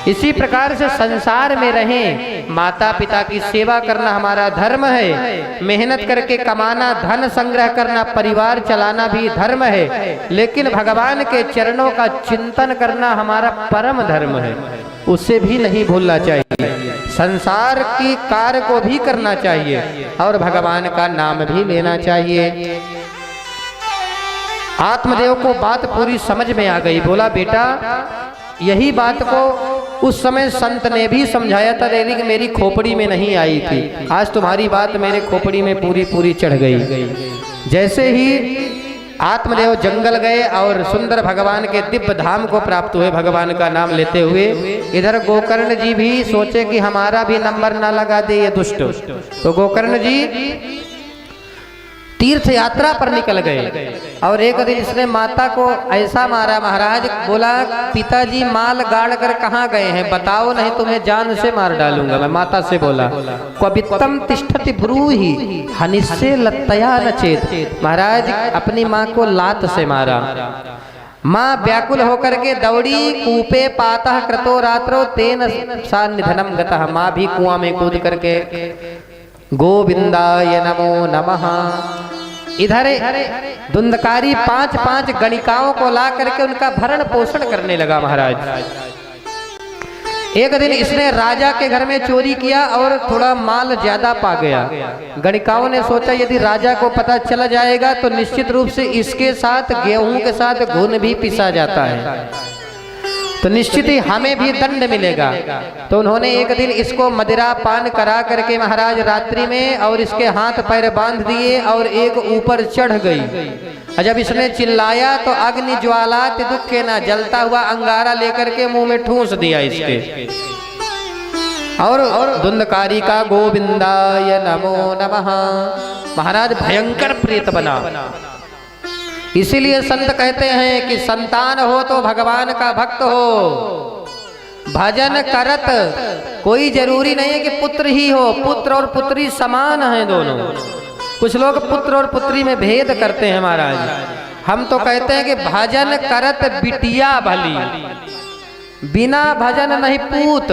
इसी प्रकार से संसार में रहें, माता पिता की सेवा करना हमारा धर्म है, मेहनत करके कमाना, धन संग्रह करना, परिवार चलाना भी धर्म है, लेकिन भगवान के चरणों का चिंतन करना हमारा परम धर्म है, उसे भी नहीं भूलना चाहिए। संसार की कार्य को भी करना चाहिए और भगवान का नाम भी लेना चाहिए। आत्मदेव को बात पूरी समझ में आ गई, बोला बेटा यही बात को उस समय संत ने भी समझाया था, लेकिन मेरी खोपड़ी में नहीं आई थी, आज तुम्हारी बात मेरे खोपड़ी में पूरी पूरी चढ़ गई। जैसे ही आत्मदेव जंगल गए और सुंदर भगवान के दिव्य धाम को प्राप्त हुए भगवान का नाम लेते हुए, इधर गोकर्ण जी भी सोचे कि हमारा भी नंबर ना लगा दे ये दुष्ट, तो गोकर्ण जी तीर्थ यात्रा पर निकल गए और एक दिन इसने माता को ऐसा मारा, महाराज बोला पिताजी माल गाड़ कर कहाँ गए हैं बताओ, नहीं तुम्हें जान से मार डालूंगा मैं। माता से बोला क्वबित्तम तिष्ठति ब्रूहि हनिस्से लत्तया न चेत, महाराज अपनी माँ को लात से मारा। माँ व्याकुल होकर के दौड़ी, कूपे पातः कृतो रात्रो तेन सा निधनम गतः, माँ भी कुआं में कूद करके गोविंदाय नमो नमः। इधर धुंधकारी 5-5 गणिकाओं को ला करके उनका भरण पोषण करने लगा महाराज। एक दिन इसने राजा के घर में चोरी किया और थोड़ा माल ज्यादा पा गया। गणिकाओं ने सोचा यदि राजा को पता चला जाएगा तो निश्चित रूप से इसके साथ गेहूं के साथ घुन भी पिसा जाता है, तो निश्चित ही हमें भी दंड मिलेगा। तो उन्होंने एक दिन इसको मदिरा पान करा करके महाराज रात्रि में और इसके हाथ पैर बांध दिए और एक ऊपर चढ़ गई। और जब इसने चिल्लाया तो अग्नि ज्वाला दुखे ना, जलता हुआ अंगारा लेकर के मुंह में ठूंस दिया इसके, और धुंधकारी का गोविंदाय नमो नमः। महाराज भयंकर प्रेत बना। इसीलिए संत कहते हैं कि संतान हो तो भगवान का भक्त हो, भजन करत कोई जरूरी नहीं है कि पुत्र ही हो, पुत्र और पुत्री समान हैं दोनों। कुछ लोग पुत्र और पुत्री में भेद करते हैं महाराज, हम तो कहते हैं कि भजन करत बिटिया भली, बिना भजन नहीं पूत।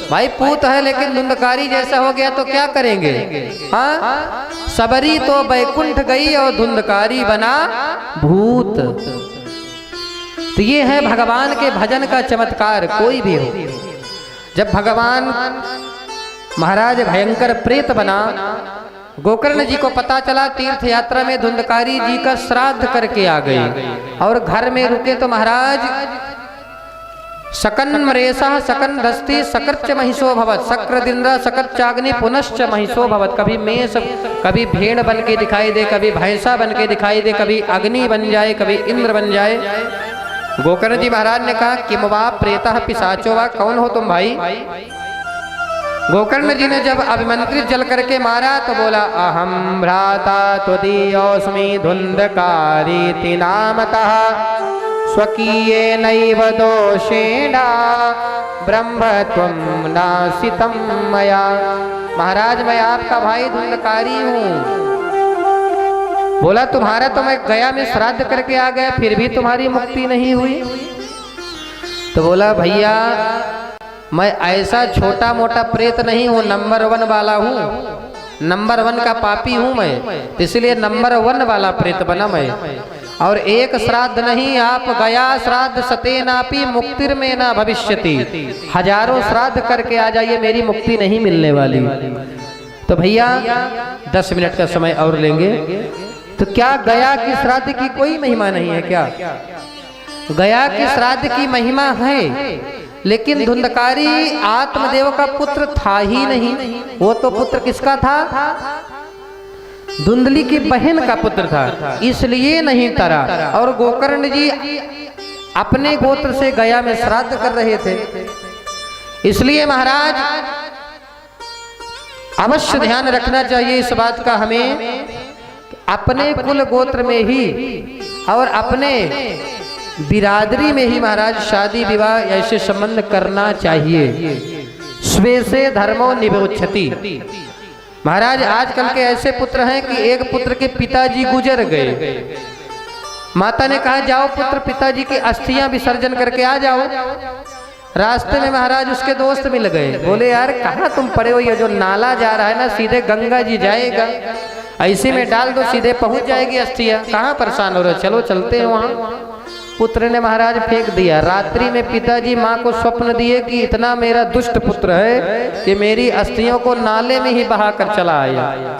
भाई पूत है लेकिन धुंधकारी जैसा हो गया तो क्या करेंगे। हाँ, सबरी तो बैकुंठ गई और धुंधकारी बना भूत। तो ये है भगवान के भजन का चमत्कार। कोई भी हो, जब भगवान महाराज भयंकर प्रेत बना, गोकर्ण जी को पता चला, तीर्थ यात्रा में धुंधकारी जी का श्राद्ध करके आ गए और घर में रुके तो महाराज सकन मरेसा सकन दस्ती सकर्च महिषो भवत, शक्रदिंद्र सकच्चाग्नि पुनश्च महिषो भवत। कभी मेष, कभी भेड़ बन के दिखाई दे, कभी भैंसा बन के दिखाई दे, कभी अग्नि बन जाए, कभी इंद्र बन जाए। गोकर्ण जी महाराज ने कहा किम वा प्रेतः पिशाचो वा, कौन हो तुम भाई। गोकर्ण जी ने जब अभिमंत्रित जल करके मारा तो बोला अहम भ्राता त्वदीयोऽस्मि धुंधकारीति नामतः, स्वकीये नैव दोषेण ब्रह्मत्वं नासितं मया। महाराज मैं आपका भाई धुंधकारी हूँ। बोला तुम्हारा तो मैं गया में श्राद्ध करके आ गया, फिर भी तुम्हारी मुक्ति नहीं हुई। तो बोला भैया मैं ऐसा छोटा मोटा प्रेत नहीं हूँ, नंबर 1 वाला हूँ, नंबर 1 का पापी हूँ मैं, इसलिए नंबर 1 वाला प्रेत बना मैं। और एक श्राद्ध नहीं, आप गया श्राद्ध सतेनापि मुक्तिर में ना भविष्यति, हजारों श्राद्ध करके आ जाइए, मेरी मुक्ति नहीं मिलने वाली। तो भैया 10 मिनट का समय और लेंगे। तो क्या गया की श्राद्ध की कोई महिमा नहीं है क्या? गया की श्राद्ध की महिमा है, लेकिन धुंधकारी आत्मदेव का पुत्र था ही नहीं। वो तो पुत्र किसका था? धुंधली की बहन का पुत्र था, इसलिए नहीं तरा। और गोकर्ण जी अपने गोत्र से गया में श्राद्ध कर रहे थे, इसलिए महाराज अवश्य ध्यान रखना चाहिए इस बात का हमें, अपने कुल गोत्र में ही और अपने बिरादरी में ही महाराज शादी विवाह ऐसे संबंध करना चाहिए। स्वे से धर्मो निवोच्छति। महाराज आजकल के ऐसे पुत्र हैं कि एक पुत्र के पिताजी गुजर गए, माता ने कहा जाओ पुत्र पिताजी की अस्थियां विसर्जन करके आ जाओ। रास्ते में महाराज उसके दोस्त मिल गए, बोले यार कहाँ तुम पड़े हो, ये जो नाला जा रहा है ना सीधे गंगा जी जाएगा, ऐसे में डाल दो सीधे पहुंच जाएगी अस्थियां, कहाँ परेशान हो रहे, चलो चलते हैं वहां। पुत्र ने महाराज फेंक दिया। रात्रि में पिताजी माँ को स्वप्न दिए कि इतना मेरा दुष्ट पुत्र है कि मेरी अस्थियों को नाले में ही बहा कर चला आया।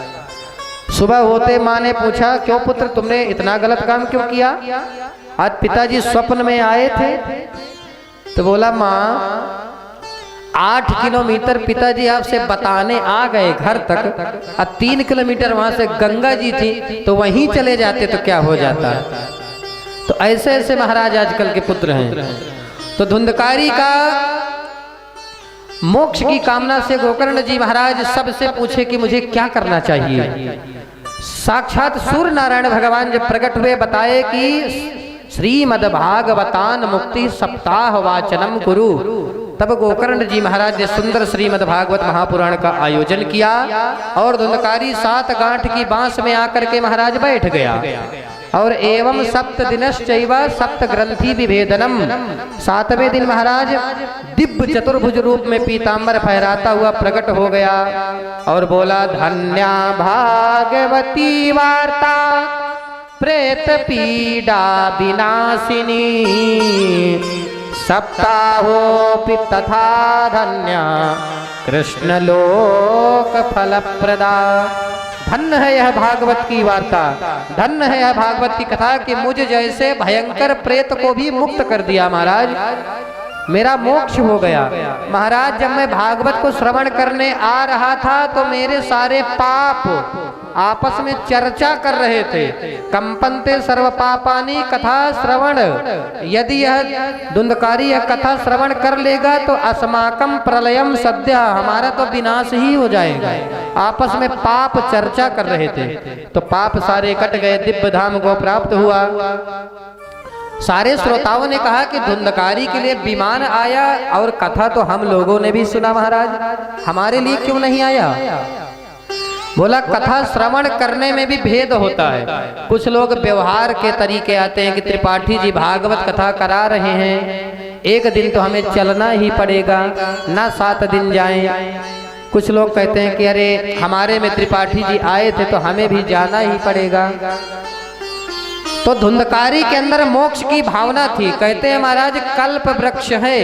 सुबह होते माँ ने पूछा क्यों पुत्र तुमने इतना गलत काम क्यों किया? आज पिताजी स्वप्न में आए थे। तो बोला माँ 8 किलोमीटर पिताजी आपसे बताने आ गए घर तक, अब 3 किलोमीटर वहां से गंगा जी थी, तो वहीं चले जाते तो क्या हो जाता। तो ऐसे ऐसे महाराज आजकल के पुत्र हैं। तो धुंधकारी का मोक्ष की कामना से गोकर्ण जी महाराज सबसे पूछे कि मुझे क्या करना चाहिए। साक्षात सूर्य नारायण भगवान जब प्रकट हुए बताए कि श्रीमद् भागवतान मुक्ति सप्ताह वाचनम कुरु। तब गोकर्ण जी महाराज ने सुंदर श्रीमद् भागवत महापुराण का आयोजन किया और धुंधकारी 7 गांठ की बांस में आकर के महाराज बैठ गया। और एवं 7 दिनश्चैव 7 ग्रंथि विभेदनम। 7वें दिन महाराज दिव्य चतुर्भुज रूप में पीतांबर फहराता हुआ प्रकट हो गया और बोला धन्या भागवती वार्ता प्रेत पीड़ा विनाशिनी सप्ताहोपि तथा धन्या कृष्ण लोक फलप्रदा। धन्य है यह भागवत की वार्ता, धन्य है यह भागवत की कथा कि मुझ जैसे भयंकर प्रेत को भी मुक्त कर दिया महाराज, मेरा मोक्ष हो गया। महाराज जब मैं भागवत को श्रवण करने आ रहा था तो मेरे सारे पाप आपस में चर्चा कर रहे थे। कंपनते सर्व पापानी कथा श्रवण। यदि यह धुंधकारी यह कथा श्रवण कर लेगा तो अस्माकम प्रलयम सद्य, हमारा तो विनाश ही हो जाएगा। आपस में पाप चर्चा कर रहे थे तो पाप सारे कट गए, दिव्य धाम को प्राप्त हुआ। सारे श्रोताओं ने कहा कि धुंधकारी के लिए विमान आया और कथा तो हम लोगों ने भी सुना महाराज, हमारे लिए क्यों नहीं आया? बोला कथा श्रवण करने में भी भेद होता है। कुछ लोग व्यवहार के तरीके आते हैं कि त्रिपाठी जी भागवत कथा करा रहे हैं, एक दिन तो हमें चलना ही पड़ेगा, ना 7 दिन जाएं। कुछ लोग कहते हैं कि अरे हमारे में त्रिपाठी जी आए थे तो हमें भी जाना ही पड़ेगा। तो धुंधकारी के अंदर मोक्ष की भावना थी। कहते हैं महाराज कल्प वृक्ष है,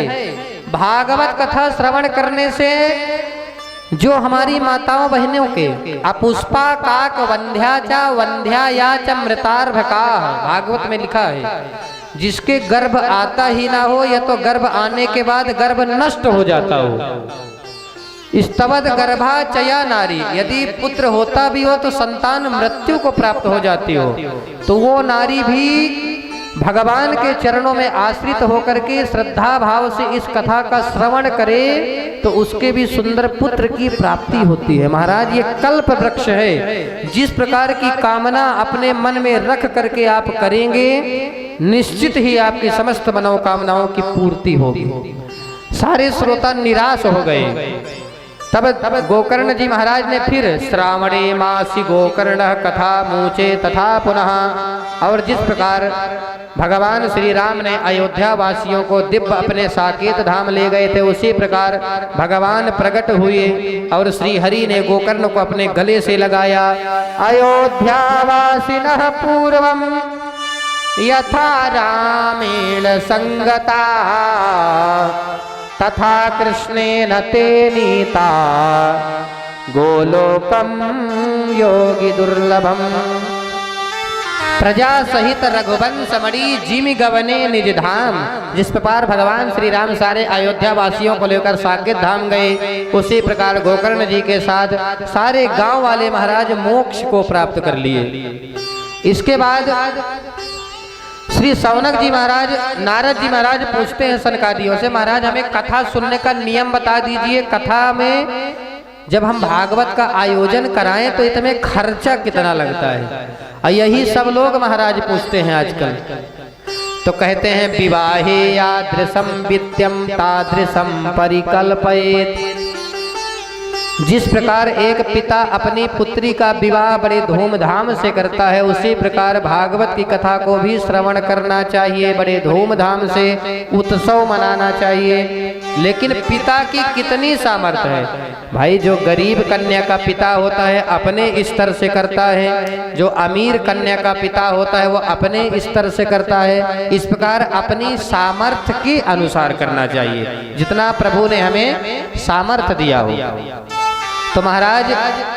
भागवत कथा श्रवण करने से जो हमारी माताओं बहनों के अपुष्पा काक वंध्याचा वंध्यायाच मृतार्भका, भागवत में लिखा है जिसके गर्भ आता ही ना हो या तो गर्भ आने के बाद गर्भ नष्ट हो जाता हो। स्तवद गर्भा चया नारी, यदि पुत्र होता भी हो तो संतान मृत्यु को प्राप्त हो जाती हो, तो वो नारी भी भगवान के चरणों में आश्रित होकर के श्रद्धा भाव से इस कथा का श्रवण करे तो उसके भी सुंदर पुत्र की प्राप्ति होती है। महाराज ये कल्प वृक्ष है, जिस प्रकार की कामना अपने मन में रख करके आप करेंगे निश्चित ही आपकी समस्त मनोकामनाओं की पूर्ति होगी। सारे श्रोता निराश हो गए। तब गोकर्ण जी महाराज ने फिर श्रावणे मासी गोकर्ण कथा मूचे तथा पुनः। और जिस प्रकार भगवान श्री राम ने अयोध्या वासियों को दिव्य अपने साकेत धाम ले गए थे, उसी प्रकार भगवान प्रकट हुए और श्री हरि ने गोकर्ण को अपने गले से लगाया। अयोध्या वासिनः पूर्वम यथा रामेण संगता तथा कृष्णेन ते नीता गोलोकम योगी दुर्लभम। प्रजा सहित रघुवंश मणि जिमि गवने निज धाम। जिस प्रकार भगवान श्री राम सारे अयोध्या वासियों को लेकर साकेत धाम गए, उसी प्रकार गोकर्ण जी के साथ सारे गांव वाले महाराज मोक्ष को प्राप्त कर लिए। इसके बाद श्री सौनक जी महाराज, नारद जी महाराज पूछते हैं सनकादियों से, महाराज हमें कथा सुनने का नियम बता दीजिए। कथा में जब हम भागवत का आयोजन कराएं तो इसमें खर्चा कितना लगता है? और यही सब लोग महाराज पूछते हैं आजकल। तो कहते हैं विवाहे यादृशम वित्यम तादृशम परिकल्पयेत्। जिस प्रकार एक पिता अपनी पुत्री का विवाह बड़े धूमधाम से करता है, उसी प्रकार भागवत की कथा को भी श्रवण करना चाहिए, बड़े धूमधाम से उत्सव मनाना चाहिए। लेकिन पिता की कितनी सामर्थ्य है भाई? जो गरीब कन्या का पिता होता है अपने स्तर से करता है, जो अमीर कन्या का पिता होता है वो अपने स्तर से करता है। इस प्रकार अपनी सामर्थ्य के अनुसार करना चाहिए, जितना प्रभु ने हमें सामर्थ्य दिया हो। तो महाराज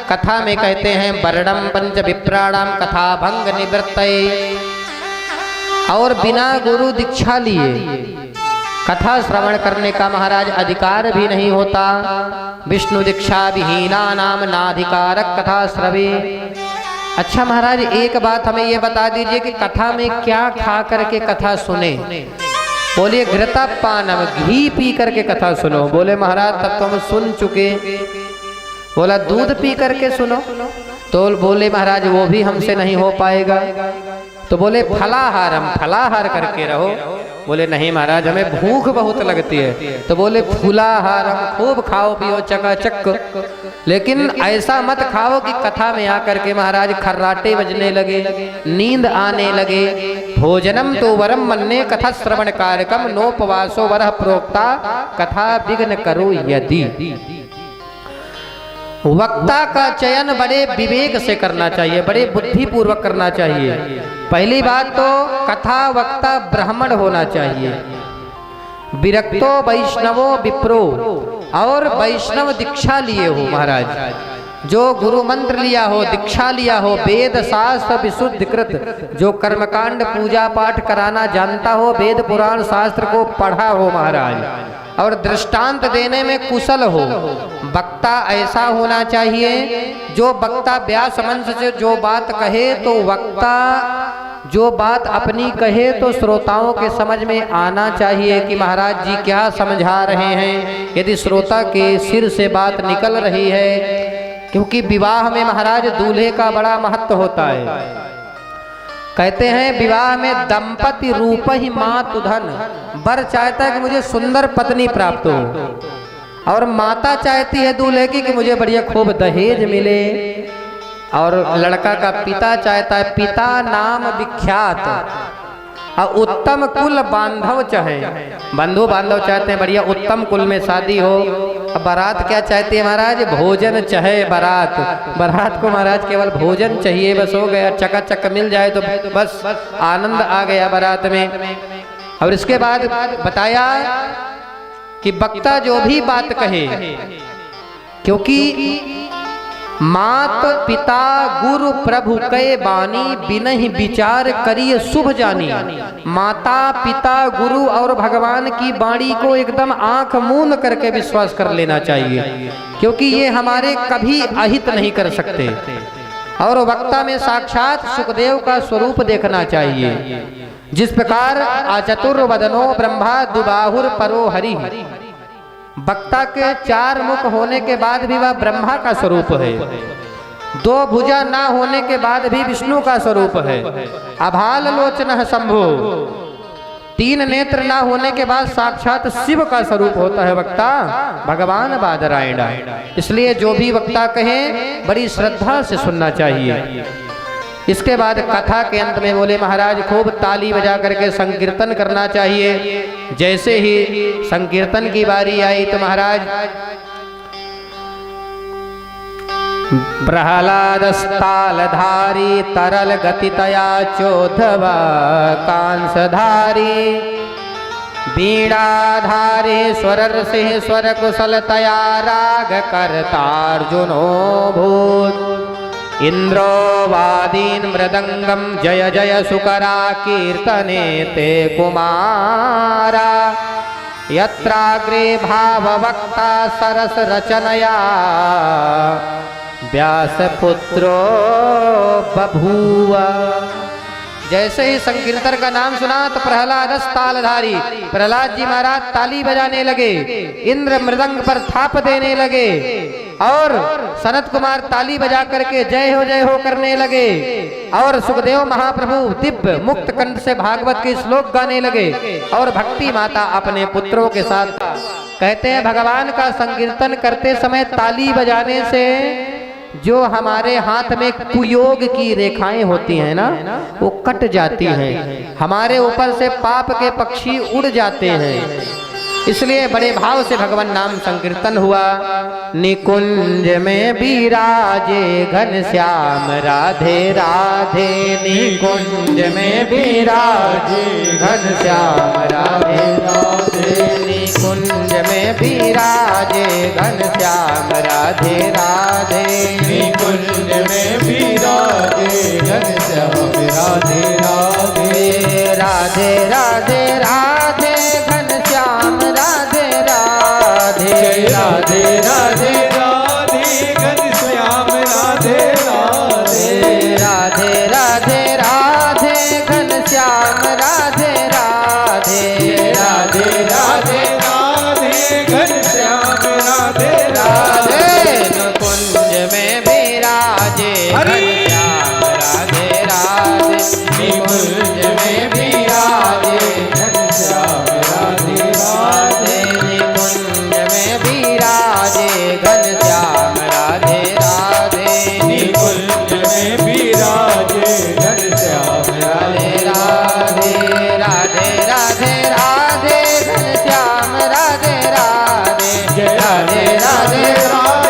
कथा में कहते हैं वर्णम पंच विप्राणाम कथा भंग निवृत्तये। और बिना गुरु दीक्षा लिए कथा श्रवण करने का महाराज अधिकार भी नहीं होता। विष्णु दीक्षा विहीना नाम नाधिकारक कथा श्रवे। अच्छा महाराज एक बात हमें ये बता दीजिए कि कथा में क्या खा करके कथा सुने? बोलिए घृता पानम, घी पी करके कथा सुनो। बोले महाराज तब तो हम सुन चुके। बोला दूध पी करके सुनो। तो बोले महाराज वो भी हमसे नहीं हो पाएगा। तो बोले फलाहारम, फलाहार करके रहो। बोले नहीं महाराज हमें भूख बहुत लगती है। तो बोले फूलाहारम, खूब खाओ पियो चकाचक, लेकिन ऐसा मत खाओ कि कथा में आकर के महाराज खर्राटे बजने लगे, नींद आने लगे। भोजनम तो वरम मन्ने कथा श्रवण कार्यक्रम नोपवासो वरह प्रोक्ता कथा विघ्न करो यदि। वक्ता का चयन बड़े विवेक से करना चाहिए, बड़े बुद्धिपूर्वक करना चाहिए। पहली बात तो कथा वक्ता ब्राह्मण होना चाहिए, विरक्तो वैष्णवो विप्रो, और वैष्णव दीक्षा लिए हो महाराज, जो गुरु मंत्र लिया हो, दीक्षा लिया हो, वेद शास्त्र विशुद्ध कृत, जो कर्मकांड पूजा पाठ कराना जानता हो, वेद पुराण शास्त्र को पढ़ा हो महाराज, और दृष्टांत देने में कुशल हो। वक्ता ऐसा होना चाहिए जो वक्ता व्यास मंच से जो बात कहे तो वक्ता जो बात अपनी कहे तो श्रोताओं के समझ में आना चाहिए कि महाराज जी क्या समझा रहे हैं। यदि श्रोता के सिर से बात निकल रही है, क्योंकि विवाह में महाराज दूल्हे का बड़ा महत्व होता है। कहते हैं विवाह में दंपति रूप ही मातु धन। वर चाहता है कि मुझे सुंदर पत्नी प्राप्त हो, और माता चाहती है दूल्हे की कि मुझे बढ़िया खूब दहेज मिले, और लड़का का पिता चाहता है पिता नाम विख्यात और उत्तम कुल बांधव चाहे, बंधु बांधव चाहते हैं बढ़िया उत्तम कुल में शादी हो। अब बारात क्या चाहती है महाराज? भोजन चाहे बारात, बारात को महाराज केवल भोजन चाहिए, बस हो गया, चकाचक मिल जाए तो बस आनंद आ गया बारात में। और इसके बाद बताया कि वक्ता जो भी बात कहे, क्योंकि मात पिता गुरु प्रभु कहे बानी बिनहि विचार करिए शुभ जानी। माता पिता गुरु और भगवान की वाणी को एकदम आंख मूंद करके विश्वास कर लेना चाहिए, क्योंकि ये हमारे कभी अहित नहीं कर सकते। और वक्ता में साक्षात सुखदेव का स्वरूप देखना चाहिए। जिस प्रकार आचतुर्वदनो ब्रह्मा दुबाहुर परो हरि, वक्ता के चार मुख होने के बाद भी वह ब्रह्मा का स्वरूप है, दो भुजा ना होने के बाद भी विष्णु का स्वरूप है, अभाल लोचन शंभु, तीन नेत्र ना होने के बाद साक्षात शिव का स्वरूप होता है वक्ता, भगवान बादरायण। इसलिए जो भी वक्ता कहे बड़ी श्रद्धा से सुनना चाहिए। इसके बाद कथा के अंत में बोले महाराज खूब ताली बजा करके संकीर्तन करना चाहिए। जैसे ही संकीर्तन की बारी आई तो महाराज प्रहलादस्तालधारी तरल गतितया चोधवा कांसधारी वीणाधारे स्वर सिंह स्वर कुशलतया राग करतार्जुनो भूत इंद्रो वादीन मृदंगम जय जय सुकरा कीर्तने ते कुमारा यत्राग्रे भाववक्ता सरस रचनया व्यासपुत्रो बभूवा। जैसे ही संकीर्तन का नाम सुना तो प्रहलाद तालधारी प्रहलाद जी महाराज ताली बजाने लगे, इंद्र मृदंग पर थाप देने लगे और सनत कुमार ताली बजा करके जय हो करने लगे और सुखदेव महाप्रभु दिव्य मुक्त कंठ से भागवत के श्लोक गाने लगे और भक्ति माता अपने पुत्रों के साथ। कहते हैं भगवान का संकीर्तन करते समय ताली बजाने से जो हमारे हाथ में कुयोग की रेखाएं होती हैं ना, वो कट जाती हैं, हमारे ऊपर से पाप के पक्षी उड़ जाते हैं। इसलिए बड़े भाव से भगवान नाम संकीर्तन हुआ। निकुंज में विराजे घनश्याम राधे राधे, निकुंज में विराजे घनश्याम राधे राधे, निकुंज में विराजे घनश्याम राधे राधे, निकुंज में विराजे घनश्याम राधे राधे, राधे राधे राधे घनश्याम राधे राधे, राधे राधे राधे घनश्याम राधे राधे, राधे राधे राधे घनश्याम राधे राधे, राधे राधे राधे घनश्याम राधे राधे, निकुंज में विराजे घनश्याम राधे राधे, निकुंज में विराजे घनश्याम राधे राधे, निकुंज में विराजे घनश्याम राधे राधे, निकुंज में विराजे घनश्याम राधे राधे, राधे राधे राधे घनश्याम राधे राधे, जय राधे राधे राधे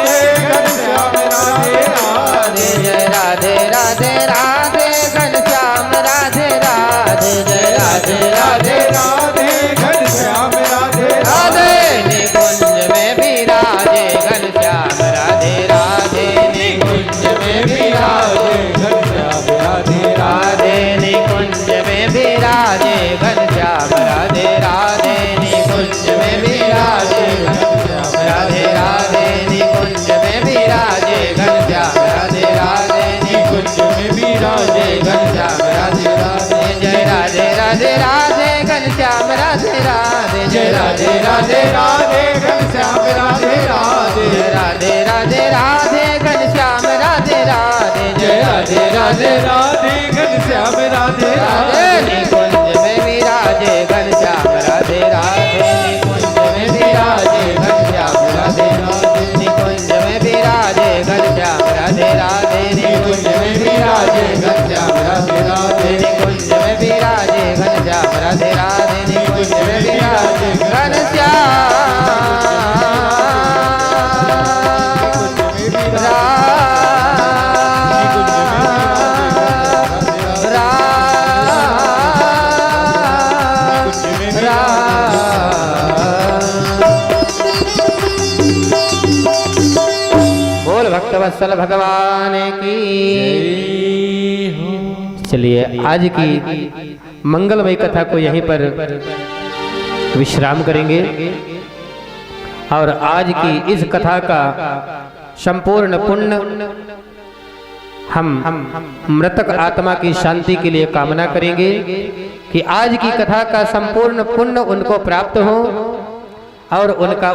घनश्याम राधे राधे, जय राधे राधे राधे घनश्याम राधे राधे, जय राधे राधे राधे घनश्याम राधे राधे, निकुंज में विराजे घनश्याम राधे राधे, निकुंज में विराजे घनश्याम राधे राधे, निकुंज में विराजे घनश्याम राधे राधे, निकुंज में विराजे घनश्याम राधे राधे, निकुंज में विराजे घनश्याम राधे राधे, निकुंज में विराजे घनश्याम राधे राधे, जय राधे राधे राधे घनश्याम राधे राधे, जय राधे राधे राधे घनश्याम राधे राधे, जय राधे राधे राधे घनश्याम राधे राधे, जय राधे राधे राधे घनश्याम राधे राधे, निकुंज में विराजे घनश्याम राधे राधे, निकुंज में विराजे घनश्याम राधे राधे, निकुंज में विराजे घनश्याम राधे राधे, निकुंज में विराजे घनश्याम राधे राधे, निकुंज में विराजे घनश्याम राधे राधे, निकुंज में विराजे बोल भक्तवत्सल भगवान की। चलिए आज की मंगलमय कथा को यहीं पर विश्राम करेंगे और आज की इस कथा का संपूर्ण पुण्य हम मृतक आत्मा की शांति के लिए कामना करेंगे कि आज की कथा का संपूर्ण पुण्य उनको प्राप्त हो और उनका